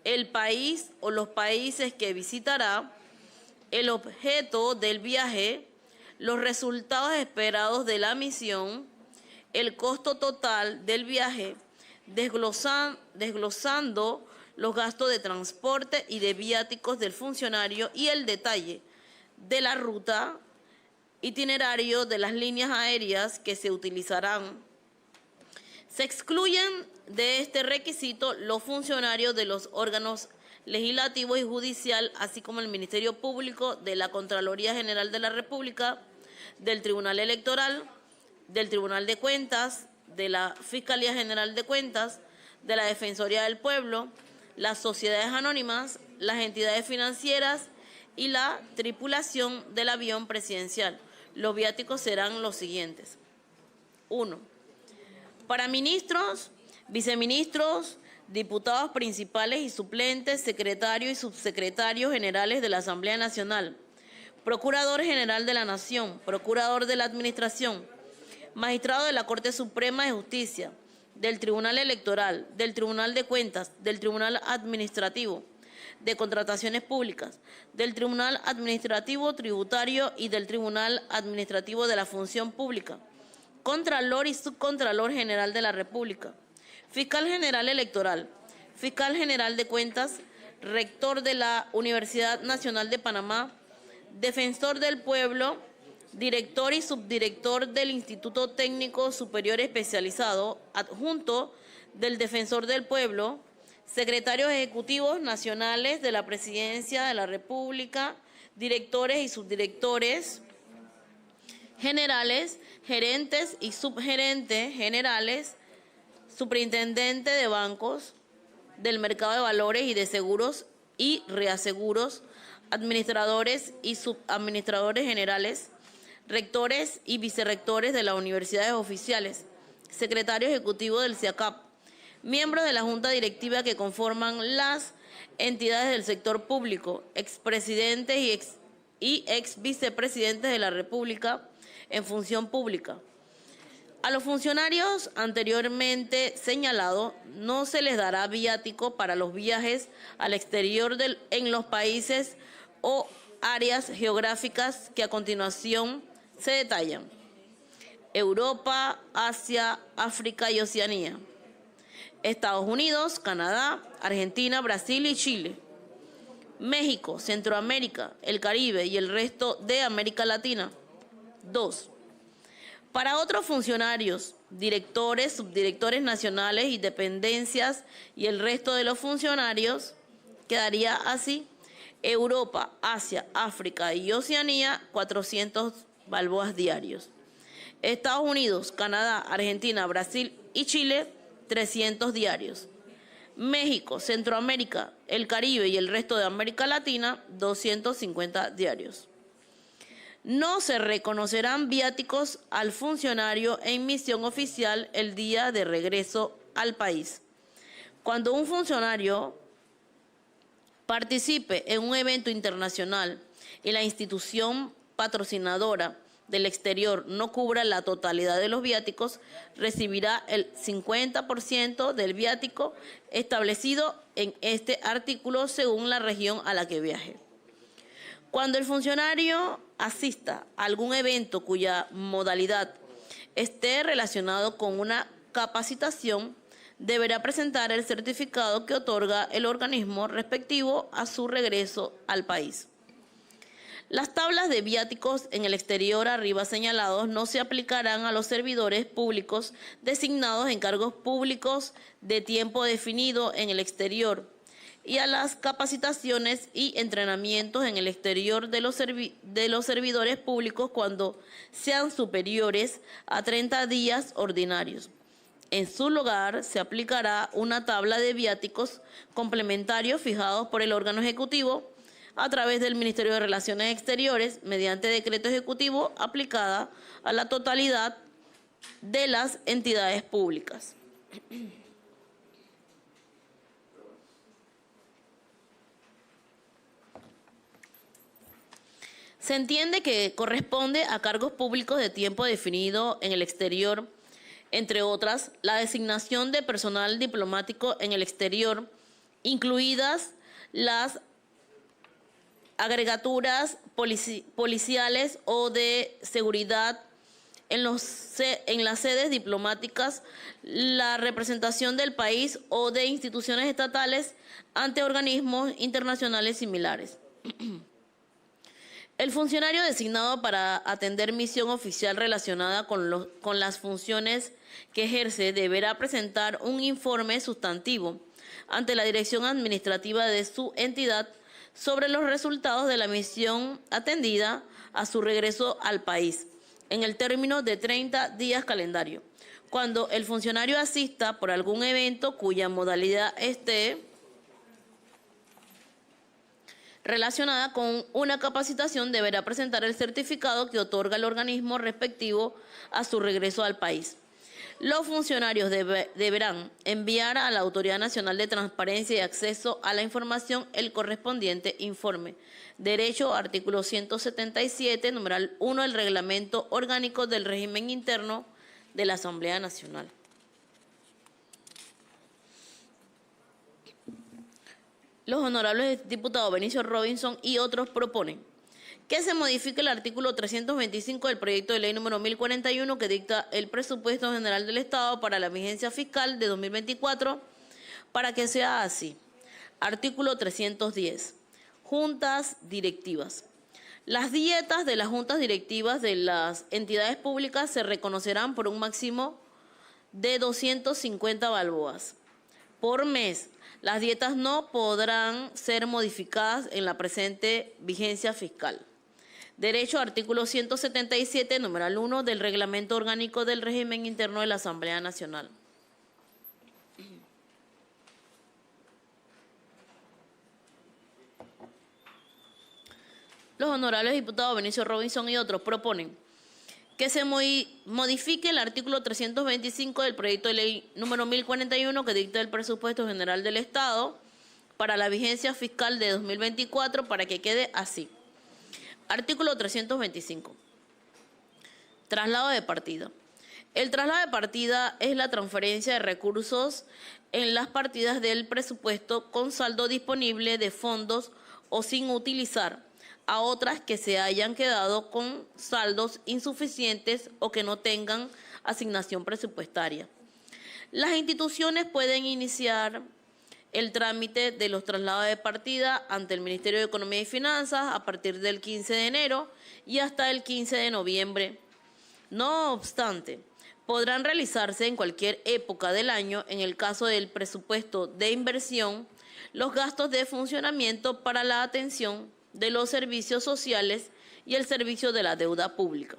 el país o los países que visitará, el objeto del viaje, los resultados esperados de la misión, el costo total del viaje, desglosando los gastos de transporte y de viáticos del funcionario y el detalle de la ruta, itinerario de las líneas aéreas que se utilizarán. Se excluyen de este requisito los funcionarios de los órganos legislativo y judicial, así como el Ministerio Público, de la Contraloría General de la República, del Tribunal Electoral, del Tribunal de Cuentas, de la Fiscalía General de Cuentas, de la Defensoría del Pueblo, las sociedades anónimas, las entidades financieras y la tripulación del avión presidencial. Los viáticos serán los siguientes. 1. Para ministros, viceministros, diputados principales y suplentes, secretarios y subsecretarios generales de la Asamblea Nacional, Procurador General de la Nación, Procurador de la Administración, Magistrado de la Corte Suprema de Justicia, del Tribunal Electoral, del Tribunal de Cuentas, del Tribunal Administrativo de Contrataciones Públicas, del Tribunal Administrativo Tributario y del Tribunal Administrativo de la Función Pública, Contralor y Subcontralor General de la República, Fiscal General Electoral, Fiscal General de Cuentas, Rector de la Universidad Nacional de Panamá, Defensor del Pueblo, Director y Subdirector del Instituto Técnico Superior Especializado, adjunto del Defensor del Pueblo, Secretarios Ejecutivos Nacionales de la Presidencia de la República, Directores y Subdirectores Generales, Gerentes y Subgerentes Generales, Superintendente de Bancos, del Mercado de Valores y de Seguros y Reaseguros, Administradores y Subadministradores Generales, Rectores y Vicerrectores de las Universidades Oficiales, Secretario Ejecutivo del CIACAP, miembros de la Junta Directiva que conforman las entidades del sector público, expresidentes y ex vicepresidentes de la República en función pública. A los funcionarios anteriormente señalados no se les dará viático para los viajes al exterior en los países o áreas geográficas que a continuación se detallan: Europa, Asia, África y Oceanía, Estados Unidos, Canadá, Argentina, Brasil y Chile, México, Centroamérica, el Caribe y el resto de América Latina. 2. Para otros funcionarios, directores, subdirectores nacionales y dependencias y el resto de los funcionarios, quedaría así: Europa, Asia, África y Oceanía, 400 balboas diarios. Estados Unidos, Canadá, Argentina, Brasil y Chile, 300 diarios. México, Centroamérica, el Caribe y el resto de América Latina, 250 diarios. No se reconocerán viáticos al funcionario en misión oficial el día de regreso al país. Cuando un funcionario participe en un evento internacional y la institución patrocinadora del exterior no cubra la totalidad de los viáticos, recibirá el 50% del viático establecido en este artículo según la región a la que viaje. Cuando el funcionario asista a algún evento cuya modalidad esté relacionado con una capacitación, deberá presentar el certificado que otorga el organismo respectivo a su regreso al país. Las tablas de viáticos en el exterior arriba señalados no se aplicarán a los servidores públicos designados en cargos públicos de tiempo definido en el exterior y a las capacitaciones y entrenamientos en el exterior de los servidores públicos cuando sean superiores a 30 días ordinarios. En su lugar se aplicará una tabla de viáticos complementarios fijados por el órgano ejecutivo a través del Ministerio de Relaciones Exteriores mediante decreto ejecutivo aplicada a la totalidad de las entidades públicas. Se entiende que corresponde a cargos públicos de tiempo definido en el exterior, entre otras, la designación de personal diplomático en el exterior, incluidas las agregaturas policiales o de seguridad en las sedes diplomáticas, la representación del país o de instituciones estatales ante organismos internacionales similares. El funcionario designado para atender misión oficial relacionada con las funciones que ejerce deberá presentar un informe sustantivo ante la dirección administrativa de su entidad sobre los resultados de la misión atendida a su regreso al país, en el término de 30 días calendario. Cuando el funcionario asista por algún evento cuya modalidad esté relacionada con una capacitación, deberá presentar el certificado que otorga el organismo respectivo a su regreso al país. Los funcionarios deberán enviar a la Autoridad Nacional de Transparencia y Acceso a la Información el correspondiente informe. Derecho, artículo 177, numeral 1 del Reglamento Orgánico del Régimen Interno de la Asamblea Nacional. Los honorables diputados Benicio Robinson y otros proponen que se modifique el artículo 325 del proyecto de ley número 1041 que dicta el presupuesto general del Estado para la vigencia fiscal de 2024 para que sea así. Artículo 310. Juntas directivas. Las dietas de las juntas directivas de las entidades públicas se reconocerán por un máximo de 250 balboas por mes. Las dietas no podrán ser modificadas en la presente vigencia fiscal. Derecho, artículo 177, numeral 1 del Reglamento Orgánico del Régimen Interno de la Asamblea Nacional. Los honorables diputados Benicio Robinson y otros proponen que se modifique el artículo 325 del proyecto de ley número 1041 que dicta el presupuesto general del Estado para la vigencia fiscal de 2024 para que quede así. Artículo 325. Traslado de partida. El traslado de partida es la transferencia de recursos en las partidas del presupuesto con saldo disponible de fondos o sin utilizar a otras que se hayan quedado con saldos insuficientes o que no tengan asignación presupuestaria. Las instituciones pueden iniciar el trámite de los traslados de partida ante el Ministerio de Economía y Finanzas a partir del 15 de enero y hasta el 15 de noviembre. No obstante, podrán realizarse en cualquier época del año, en el caso del presupuesto de inversión, los gastos de funcionamiento para la atención de los servicios sociales y el servicio de la deuda pública.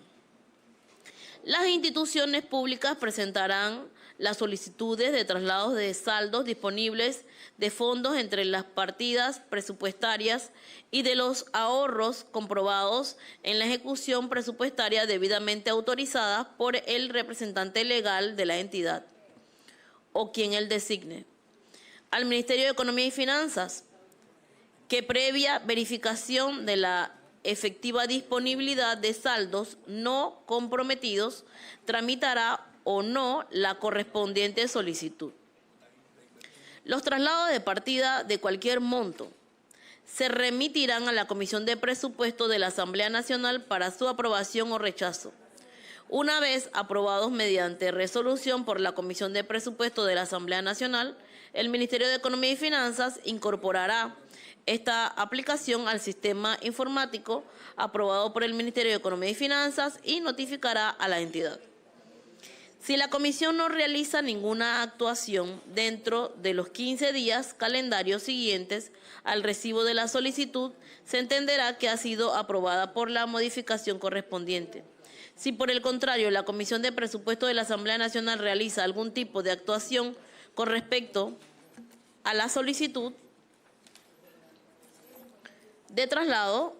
Las instituciones públicas presentarán las solicitudes de traslados de saldos disponibles de fondos entre las partidas presupuestarias y de los ahorros comprobados en la ejecución presupuestaria debidamente autorizadas por el representante legal de la entidad o quien él designe. Al Ministerio de Economía y Finanzas, que previa verificación de la efectiva disponibilidad de saldos no comprometidos, tramitará o no la correspondiente solicitud. Los traslados de partida de cualquier monto se remitirán a la Comisión de Presupuesto de la Asamblea Nacional para su aprobación o rechazo. Una vez aprobados mediante resolución por la Comisión de Presupuesto de la Asamblea Nacional, el Ministerio de Economía y Finanzas incorporará esta aplicación al sistema informático aprobado por el Ministerio de Economía y Finanzas y notificará a la entidad. Si la comisión no realiza ninguna actuación dentro de los 15 días calendarios siguientes al recibo de la solicitud, se entenderá que ha sido aprobada por la modificación correspondiente. Si por el contrario la Comisión de Presupuesto de la Asamblea Nacional realiza algún tipo de actuación con respecto a la solicitud de traslado,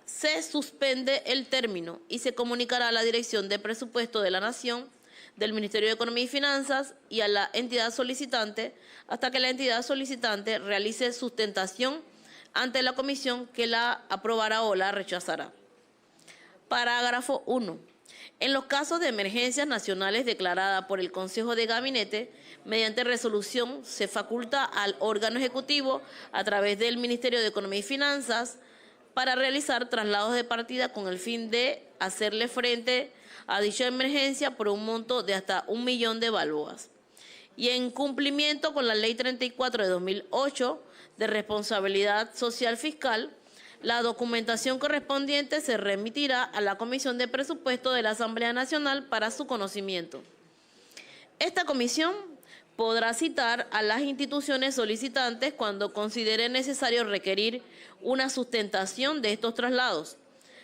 se suspende el término y se comunicará a la Dirección de Presupuesto de la Nación, del Ministerio de Economía y Finanzas y a la entidad solicitante hasta que la entidad solicitante realice sustentación ante la comisión que la aprobará o la rechazará. Parágrafo 1. En los casos de emergencias nacionales declaradas por el Consejo de Gabinete, mediante resolución se faculta al órgano ejecutivo a través del Ministerio de Economía y Finanzas para realizar traslados de partida con el fin de hacerle frente a dicha emergencia por un monto de hasta 1 millón de balboas. Y en cumplimiento con la Ley 34 de 2008 de responsabilidad social fiscal, la documentación correspondiente se remitirá a la Comisión de Presupuesto de la Asamblea Nacional para su conocimiento. Esta comisión podrá citar a las instituciones solicitantes cuando considere necesario requerir una sustentación de estos traslados.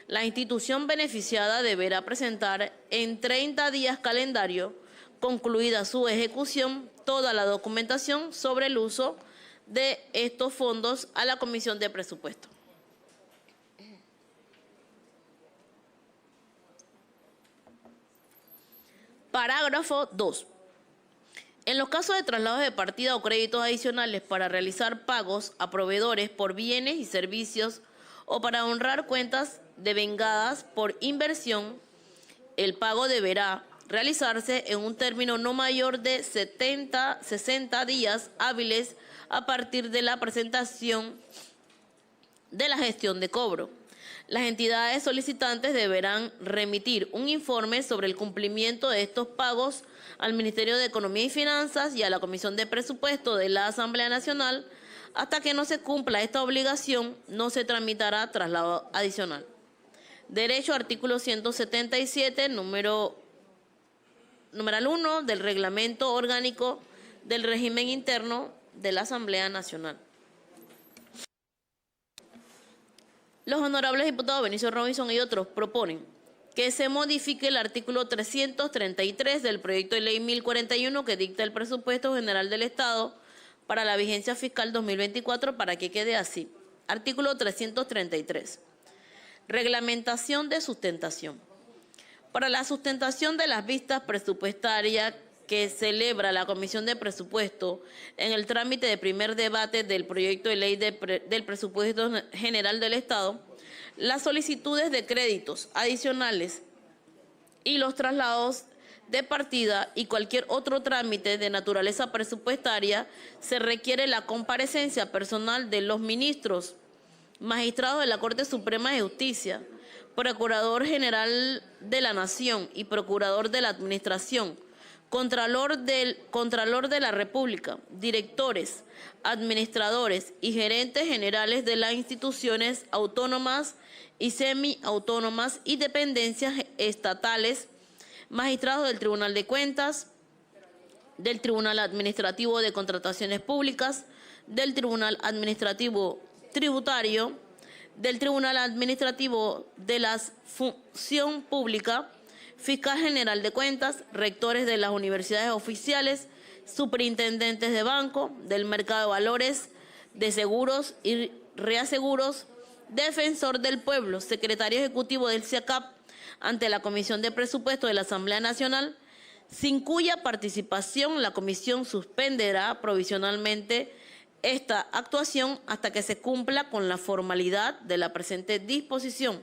La institución beneficiada deberá presentar en 30 días calendario, concluida su ejecución, toda la documentación sobre el uso de estos fondos a la Comisión de Presupuesto. Parágrafo 2. En los casos de traslados de partida o créditos adicionales para realizar pagos a proveedores por bienes y servicios o para honrar cuentas devengadas por inversión, el pago deberá realizarse en un término no mayor de 60 días hábiles a partir de la presentación de la gestión de cobro. Las entidades solicitantes deberán remitir un informe sobre el cumplimiento de estos pagos al Ministerio de Economía y Finanzas y a la Comisión de Presupuesto de la Asamblea Nacional. Hasta que no se cumpla esta obligación, no se tramitará traslado adicional. Derecho, artículo 177, numeral 1 del Reglamento Orgánico del Régimen Interno de la Asamblea Nacional. Los honorables diputados Benicio Robinson y otros proponen que se modifique el artículo 333 del proyecto de ley 1041 que dicta el presupuesto general del Estado para la vigencia fiscal 2024 para que quede así. Artículo 333. Reglamentación de sustentación. Para la sustentación de las vistas presupuestarias que celebra la Comisión de Presupuesto en el trámite de primer debate del proyecto de ley del presupuesto general del Estado, las solicitudes de créditos adicionales y los traslados de partida y cualquier otro trámite de naturaleza presupuestaria se requiere la comparecencia personal de los ministros, magistrados de la Corte Suprema de Justicia, Procurador General de la Nación y Procurador de la Administración, Contralor de la República, directores, administradores y gerentes generales de las instituciones autónomas y semiautónomas y dependencias estatales, magistrados del Tribunal de Cuentas, del Tribunal Administrativo de Contrataciones Públicas, del Tribunal Administrativo Tributario, del Tribunal Administrativo de la Función Pública, Fiscal General de Cuentas, rectores de las universidades oficiales, superintendentes de banco, del mercado de valores, de seguros y reaseguros, defensor del pueblo, secretario ejecutivo del CIACAP ante la Comisión de Presupuesto de la Asamblea Nacional, sin cuya participación la Comisión suspenderá provisionalmente esta actuación hasta que se cumpla con la formalidad de la presente disposición.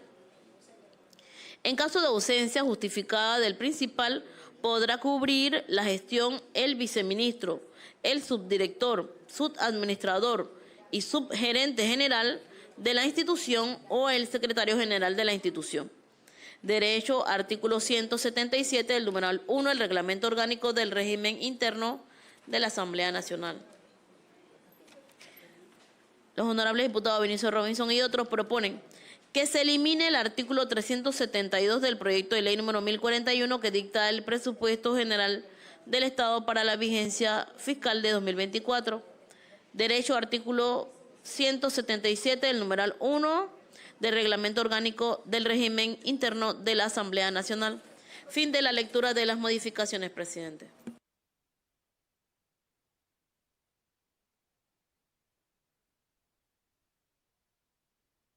En caso de ausencia justificada del principal, podrá cubrir la gestión el viceministro, el subdirector, subadministrador y subgerente general de la institución o el secretario general de la institución. Derecho, artículo 177 del numeral 1 del Reglamento Orgánico del Régimen Interno de la Asamblea Nacional. Los honorables diputados Benicio Robinson y otros proponen que se elimine el artículo 372 del proyecto de ley número 1041 que dicta el presupuesto general del Estado para la vigencia fiscal de 2024. Derecho, artículo 177 del numeral 1 del Reglamento Orgánico del Régimen Interno de la Asamblea Nacional. Fin de la lectura de las modificaciones, presidente.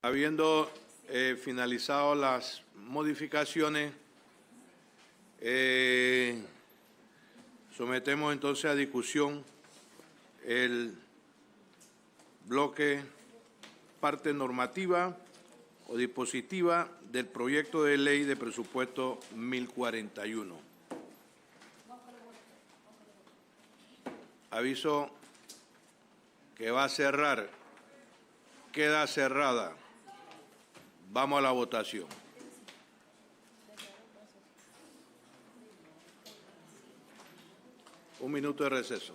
Habiendo finalizado las modificaciones, sometemos entonces a discusión el bloque parte normativa o dispositiva del proyecto de ley de presupuesto 1041. Aviso que va a cerrar, queda cerrada. Vamos a la votación. Un minuto de receso.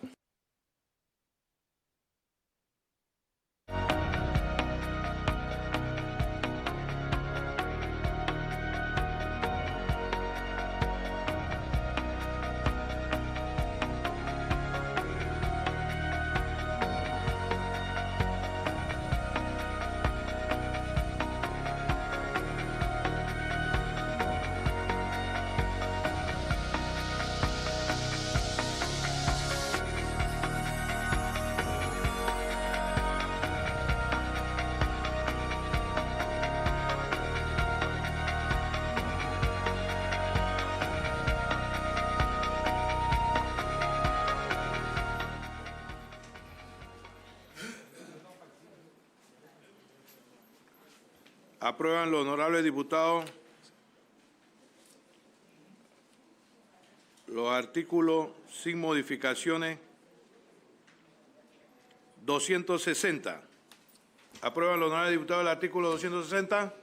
Aprueban los honorables diputados los artículos sin modificaciones 260. ¿Aprueban los honorables diputados el artículo 260?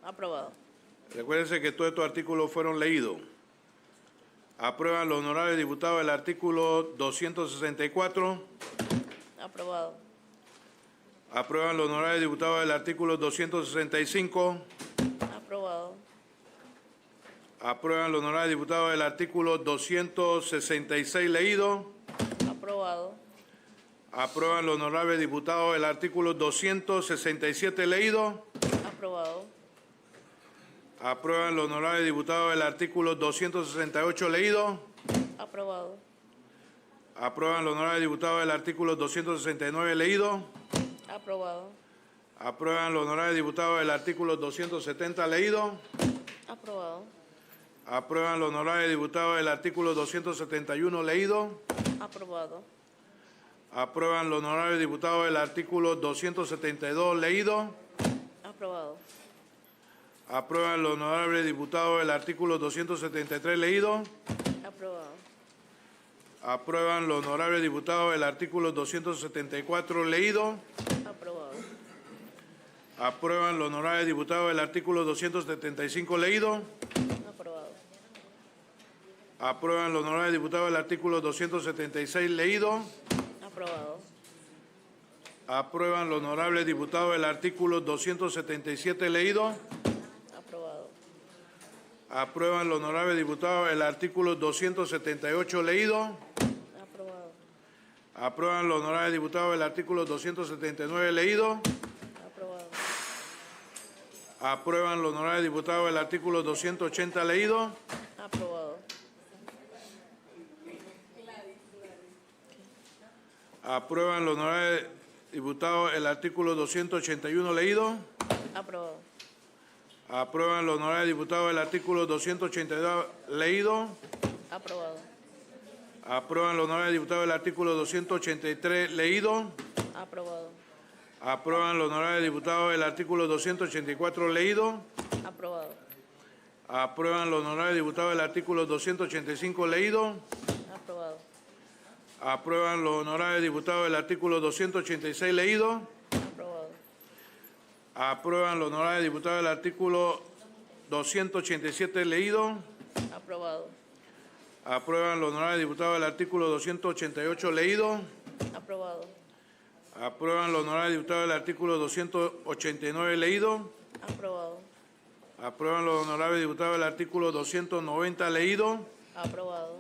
Aprobado. Recuérdense que todos estos artículos fueron leídos. ¿Aprueban los honorables diputados el artículo 264? Aprobado. ¿Aprueban los honorables diputados el artículo 265? Aprobado. ¿Aprueban los honorables diputados el artículo 266 leído? Aprobado. ¿Aprueban los honorables diputados el artículo 267 leído? Aprobado. ¿Aprueban los honorables diputados el artículo 268 leído? Aprobado. ¿Aprueban los honorables diputados el artículo 269 leído? Aprobado. ¿Aprueban los honorables diputados el artículo 270 leído? Aprobado. ¿Aprueban los honorables diputados el artículo 271 leído? Aprobado. ¿Aprueban los honorables diputados el artículo 272 leído? Aprobado. ¿Aprueban los honorables diputados el artículo 273 leído? Aprobado. ¿Aprueban los honorables diputados el artículo 274 leído? Aprobado. ¿Aprueban los honorables diputados el artículo 275 leído? Aprobado. ¿Aprueban los honorables diputados el artículo 276 leído? Aprobado. ¿Aprueban los honorables diputados el artículo 277 leído? Aprobado. ¿Aprueban los honorables diputados el artículo 278 leído? Aprobado. ¿Aprueban los honorables diputados el artículo 279 leído? Aprobado. ¿Aprueban los honorables diputados el artículo 280 leído? Aprobado. ¿Aprueban los honorables diputados el artículo 281 leído? Aprobado. ¿Aprueban los honorables diputados el artículo 282 leído? Aprobado. ¿Aprueban los honorables diputados el artículo 283 leído? Aprobado. ¿Aprueban los honorables diputados el artículo 284 leído? Aprobado. ¿Aprueban los honorables diputados el artículo 285 leído? Aprobado. ¿Aprueban los honorables diputados el artículo 286 leído? Aprobado. ¿Aprueban los honorables diputados el artículo 287 leído? Aprobado. ¿Aprueban los honorables diputados el artículo 288 leído? Aprobado. ¿Aprueban los honorables diputados el artículo 289 leído? Aprobado. ¿Aprueban los honorables diputados el artículo 290 leído? Aprobado.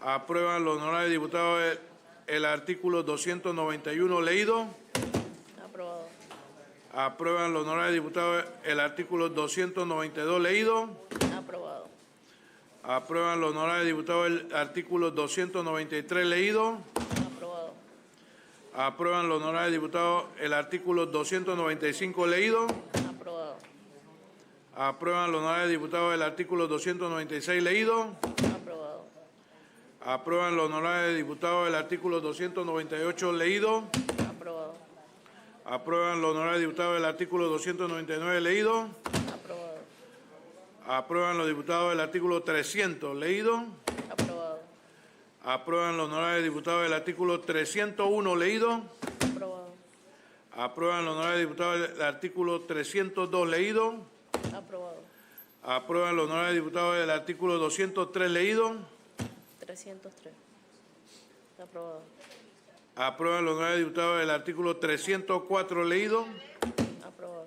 ¿Aprueban los honorables diputados el artículo 291 leído? Aprobado. ¿Aprueban los honorables diputados el artículo 292 leído? Aprobado. ¿Aprueban los honorables diputados el artículo 293 leído? Aprobado. ¿Aprueban los honorables diputados el artículo 295 leído? Aprobado. ¿Aprueban los honorables diputados el artículo 296 leído? Aprobado. ¿Aprueban los honorables diputados el artículo 298 leído? Aprobado. ¿Aprueban los honorables diputados el artículo 299 leído? Aprobado. ¿Aprueban los diputados el artículo 300 leído? Aprobado. ¿Aprueban los honorables diputados el artículo 301 leído? Aprobado. ¿Aprueban los honorables diputados el artículo 302 leído? Aprobado. ¿Aprueban los honorables diputados el artículo 203 leído? 303. Aprobado. ¿Aprueban los honorables diputados el artículo 304 leído? Aprobado.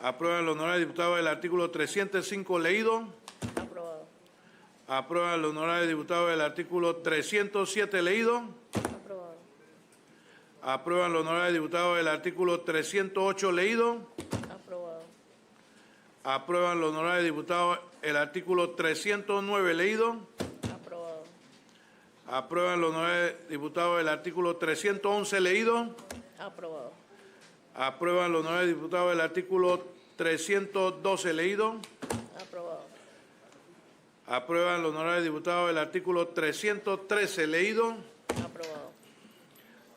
¿Aprueban los honorables diputados el artículo 305 leído? Aprobado. ¿Aprueban los honorables diputados el artículo 307 leído? Aprobado. ¿Aprueban los honorables diputados el artículo 308 leído? Aprobado. ¿Aprueban los honorables diputados el artículo 309 leído? Aprobado. ¿Aprueban los honorables diputados el artículo 311 leído? Aprobado. ¿Aprueban los honorables diputados el artículo 312 leído? Aprobado. ¿Aprueban los honorables diputados el artículo 313 leído? Aprobado.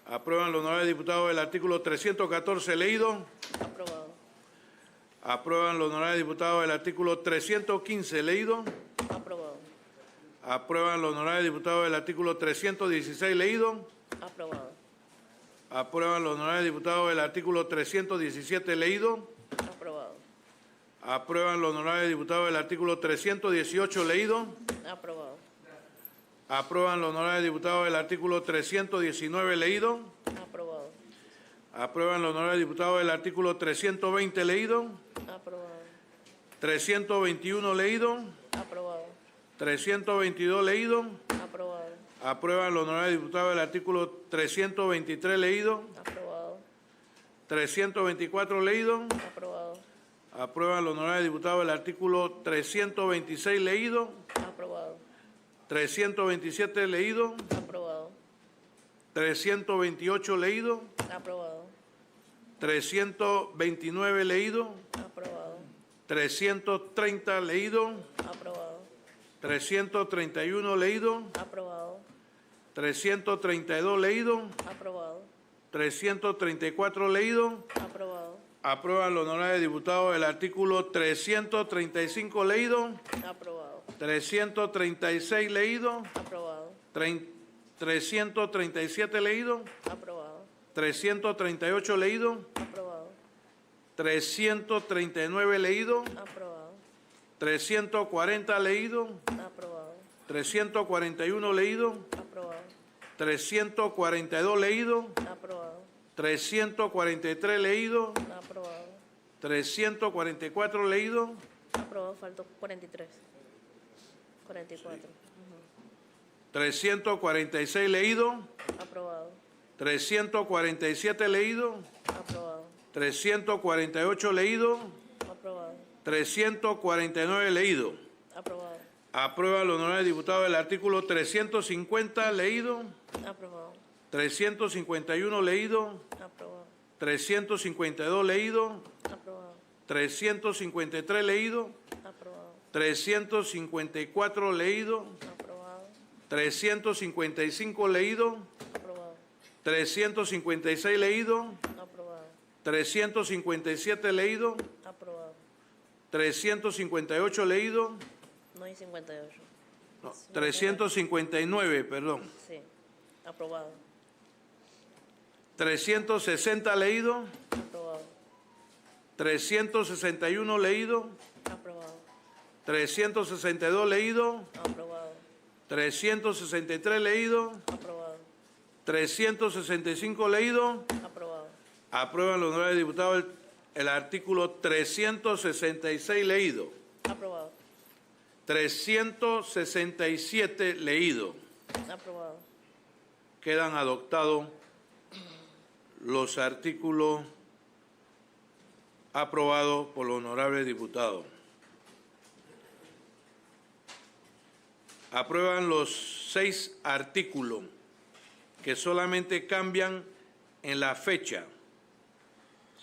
¿Aprueban los honorables diputados el artículo 314 leído? Aprobado. Aprueban los honorables diputados el artículo 315 leído. Aprobado. Aprueban los honorables diputados el artículo 316 leído. Aprobado. Aprueban los honorables diputados el artículo 317 leído. Aprobado. Aprueban los honorables diputados el artículo 318 leído. Aprobado. Aprueban los honorables diputados el artículo 319 leído. Aprobado. Aprueban los honorables diputados el artículo 320 leído. Aprobado. 321 leído. Aprobado. 322 leído. Aprobado. Aprueban los honorables diputados el artículo 323 leído. Aprobado. 324 leído. Aprobado. Aprueban los honorables diputados el artículo 326 leído. Aprobado. 327 leído. Aprobado. 328 leído. Aprobado. 329 leído. Aprobado. 330 leído. Aprobado. 331 leído. Aprobado. 332 leído. Aprobado. 334 leído. Aprobado. Aprueban los honorables diputados el artículo 335 leído. Aprobado. 336 leído. Aprobado. 337 leído. Aprobado. 338 leído. Aprobado. 339 leído. Aprobado. 340 leído. Aprobado. 341 leído. Aprobado. 342 leído. Aprobado. 343 leído. Aprobado. 344 leído. Aprobado. Faltó 43. 44. 346 leído. Aprobado. 347 leído. Aprobado. 348 leído. Aprobado. 349 leído. Aprobado. Aprueba los honorables diputados el artículo 350 leído. Aprobado. 351 leído. Aprobado. 352 leído. Aprobado. 353 leído. Aprobado. 354 leído. Aprobado. 355 leído. Aprobado. 356 leído. Aprobado. 357 leído. Aprobado. 358 leído. No hay 58. No, 359, perdón. Sí. Aprobado. 360 leído. Aprobado. 361 leído. Aprobado. 362 leído. Aprobado. 363 leído. Aprobado. 365 leído. Aprobado. Aprueban los honorables diputados el artículo 366 leído. Aprobado. 367 leído. Aprobado. Quedan adoptados los artículos aprobados por los honorables diputados. Aprueban los 6 artículos que solamente cambian en la fecha.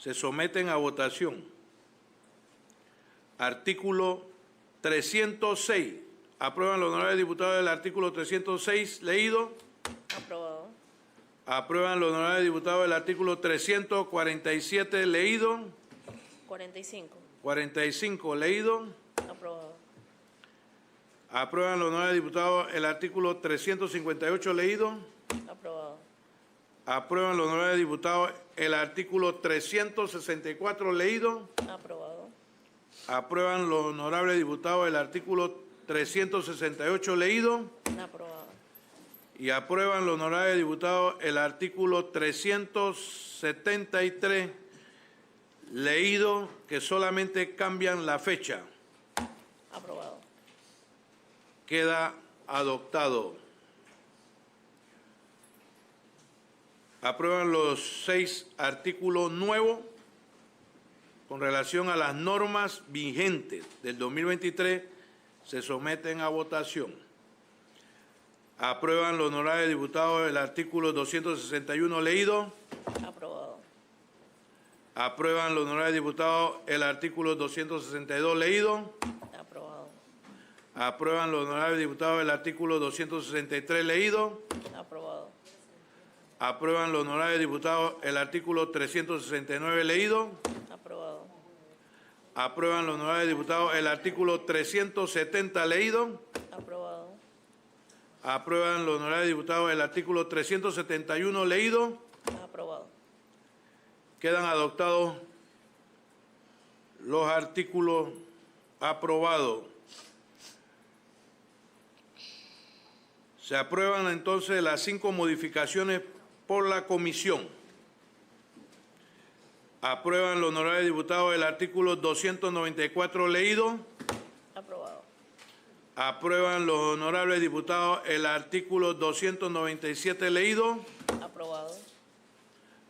Se someten a votación. Artículo 306. Aprueban los honorables diputados el artículo 306 leído. Aprobado. Aprueban los honorables diputados el artículo 347 leído. 45. 45 leído. Aprobado. Aprueban los honorables diputados el artículo 358 leído. Aprobado. Aprueban los honorables diputados el artículo 364 leído. Aprobado. Aprueban los honorables diputados el artículo 368 leído. Aprobado. Y aprueban los honorables diputados el artículo 373 leído, que solamente cambian la fecha. Aprobado. Queda adoptado. Aprueban los 6 artículos nuevos con relación a las normas vigentes del 2023, se someten a votación. Aprueban los honorables diputados el artículo 261 leído. Aprobado. Aprueban los honorables diputados el artículo 262 leído. Aprobado. Aprueban los honorables diputados el artículo 263 leído. Aprobado. Aprueban los honorables diputados el artículo 369 leído. Aprobado. Aprueban los honorables diputados el artículo 370 leído. Aprobado. Aprueban los honorables diputados el artículo 371 leído. Aprobado. Quedan adoptados los artículos aprobados. Se aprueban entonces las 5 modificaciones por la comisión. Aprueban los honorables diputados el artículo 294 leído. Aprobado. Aprueban los honorables diputados el artículo 297 leído. Aprobado.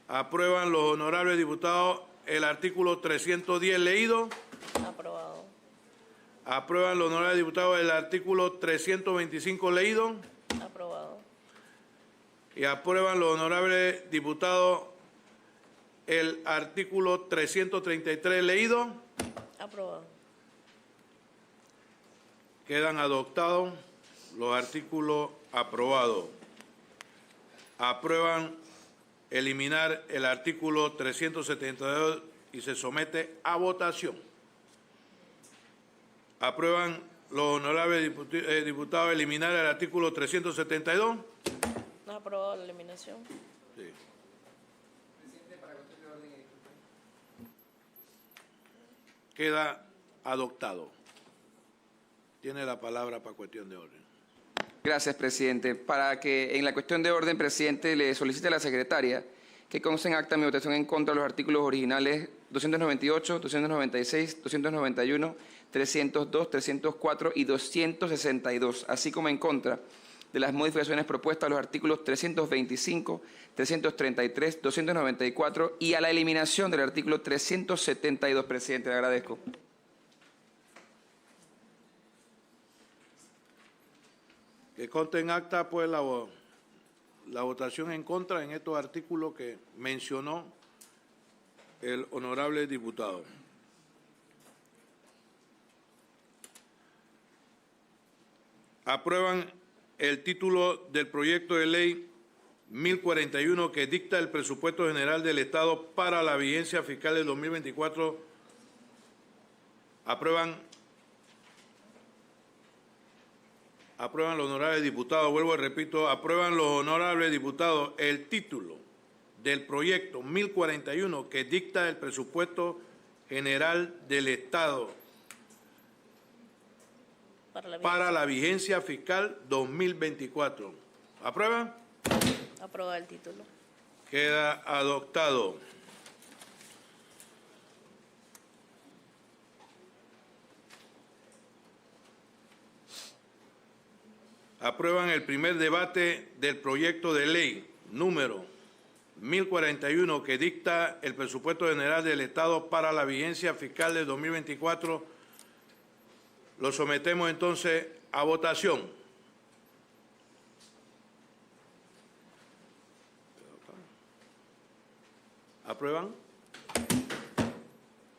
Aprueban los honorables diputados el artículo 310 leído. Aprobado. Aprueban los honorables diputados el artículo 325 leído. Aprobado. Y aprueban los honorables diputados el artículo 333 leído. Aprobado. Quedan adoptados los artículos aprobados. Aprueban eliminar el artículo 372 y se somete a votación. Aprueban los honorables diputados eliminar el artículo 372. ¿No ha aprobado la eliminación? Sí. Queda adoptado. Tiene la palabra para cuestión de orden. Gracias, presidente. Para que en la cuestión de orden, presidente, le solicite a la secretaria que conste en acta mi votación en contra de los artículos originales 298, 296, 291, 302, 304 y 262, así como en contra de las modificaciones propuestas a los artículos 325, 333, 294 y a la eliminación del artículo 372, presidente. Le agradezco. Que conste en acta pues la votación en contra en estos artículos que mencionó el honorable diputado. Aprueban el título del proyecto de ley 1041 que dicta el presupuesto general del Estado para la vigencia fiscal del 2024. Aprueban los honorables diputados, vuelvo y repito, aprueban los honorables diputados el título del proyecto 1041 que dicta el presupuesto general del Estado para la vigencia fiscal 2024. ¿Aprueban? Aprobado el título. Queda adoptado. Aprueban el primer debate del proyecto de ley número 1041 que dicta el presupuesto general del Estado para la vigencia fiscal del 2024. Lo sometemos entonces a votación. ¿Aprueban?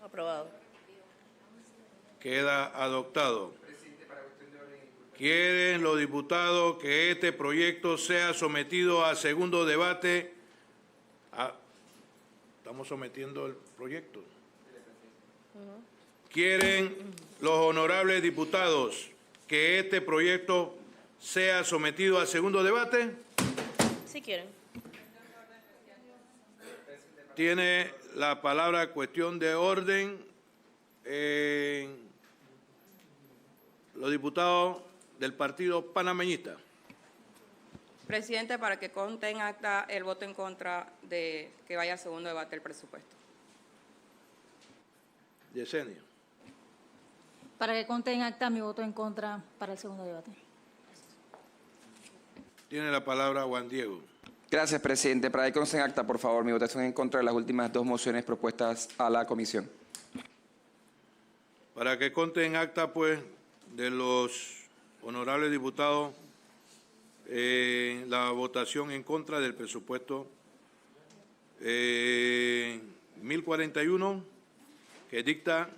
Aprobado. Queda adoptado. ¿Quieren los diputados que este proyecto sea sometido a segundo debate? Estamos sometiendo el proyecto. ¿Quieren los honorables diputados que este proyecto sea sometido a segundo debate? Si quieren. Tiene la palabra cuestión de orden los diputados del Partido Panameñista. Presidente, para que conste en acta el voto en contra de que vaya a segundo debate el presupuesto. Yesenia. Para que conste en acta mi voto en contra para el segundo debate. Tiene la palabra Juan Diego. Gracias, presidente. Para que conste en acta, por favor, mi votación en contra de las últimas 2 mociones propuestas a la comisión. Para que conste en acta, pues, de los honorables diputados, la votación en contra del presupuesto 1041, que dicta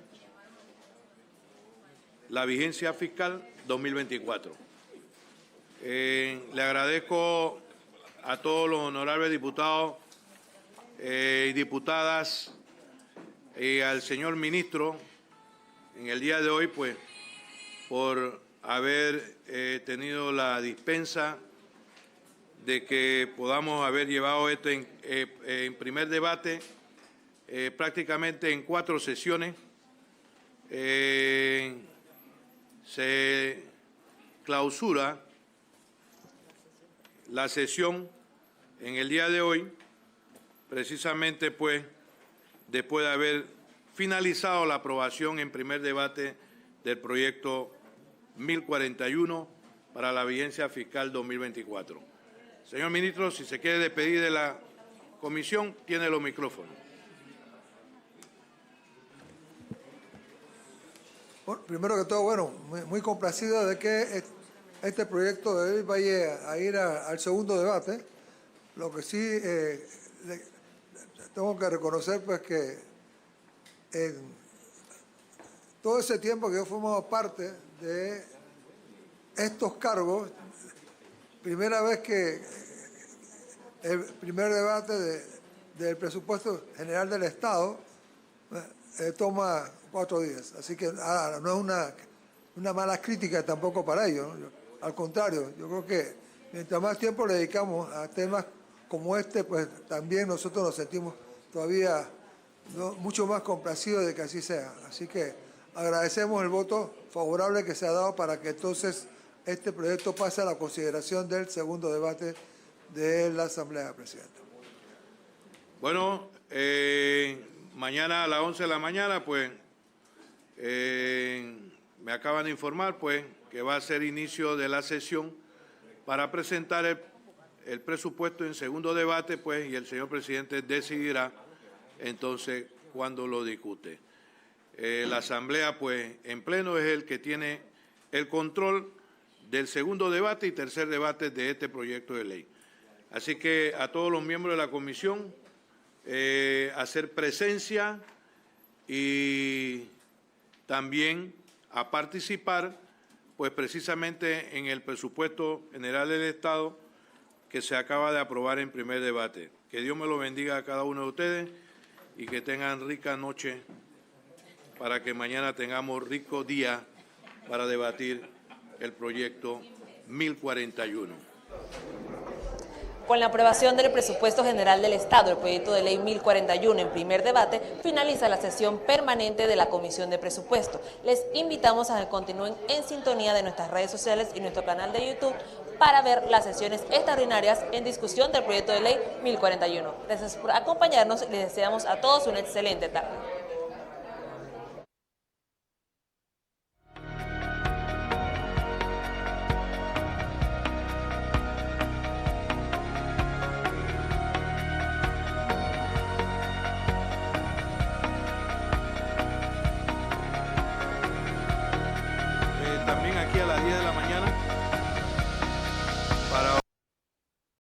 la vigencia fiscal 2024. Le agradezco a todos los honorables diputados y diputadas y al señor ministro en el día de hoy, pues, por haber tenido la dispensa de que podamos haber llevado esto en primer debate prácticamente en 4 sesiones. Se clausura la sesión en el día de hoy, precisamente pues después de haber finalizado la aprobación en primer debate del proyecto 1041 para la vigencia fiscal 2024. Señor ministro, si se quiere despedir de la comisión, tiene los micrófonos. Bueno, primero que todo, bueno, muy complacido de que este proyecto de hoy vaya a ir al segundo debate. Lo que sí tengo que reconocer, pues, que en todo ese tiempo que yo formaba parte de estos cargos, primera vez que el primer debate del presupuesto general del Estado toma 4 días. Así que no es una mala crítica tampoco para ellos, ¿no? Al contrario, yo creo que mientras más tiempo le dedicamos a temas como este, pues también nosotros nos sentimos todavía mucho más complacidos de que así sea. Así que agradecemos el voto favorable que se ha dado para que entonces este proyecto pase a la consideración del segundo debate de la Asamblea, Presidente. Bueno, mañana a las 11 de la mañana, pues, me acaban de informar, pues, que va a ser inicio de la sesión para presentar el presupuesto en segundo debate, pues, y el señor presidente decidirá entonces cuándo lo discute. La Asamblea, pues, en pleno es el que tiene el control del segundo debate y tercer debate de este proyecto de ley. Así que a todos los miembros de la comisión, hacer presencia y también a participar, pues precisamente en el presupuesto general del Estado que se acaba de aprobar en primer debate. Que Dios me lo bendiga a cada uno de ustedes y que tengan rica noche para que mañana tengamos rico día para debatir el proyecto 1041. Con la aprobación del presupuesto general del Estado, el proyecto de ley 1041 en primer debate, finaliza la sesión permanente de la Comisión de Presupuesto. Les invitamos a que continúen en sintonía de nuestras redes sociales y nuestro canal de YouTube para ver las sesiones extraordinarias en discusión del proyecto de ley 1041. Gracias por acompañarnos y les deseamos a todos una excelente tarde. También aquí a las 10 de la mañana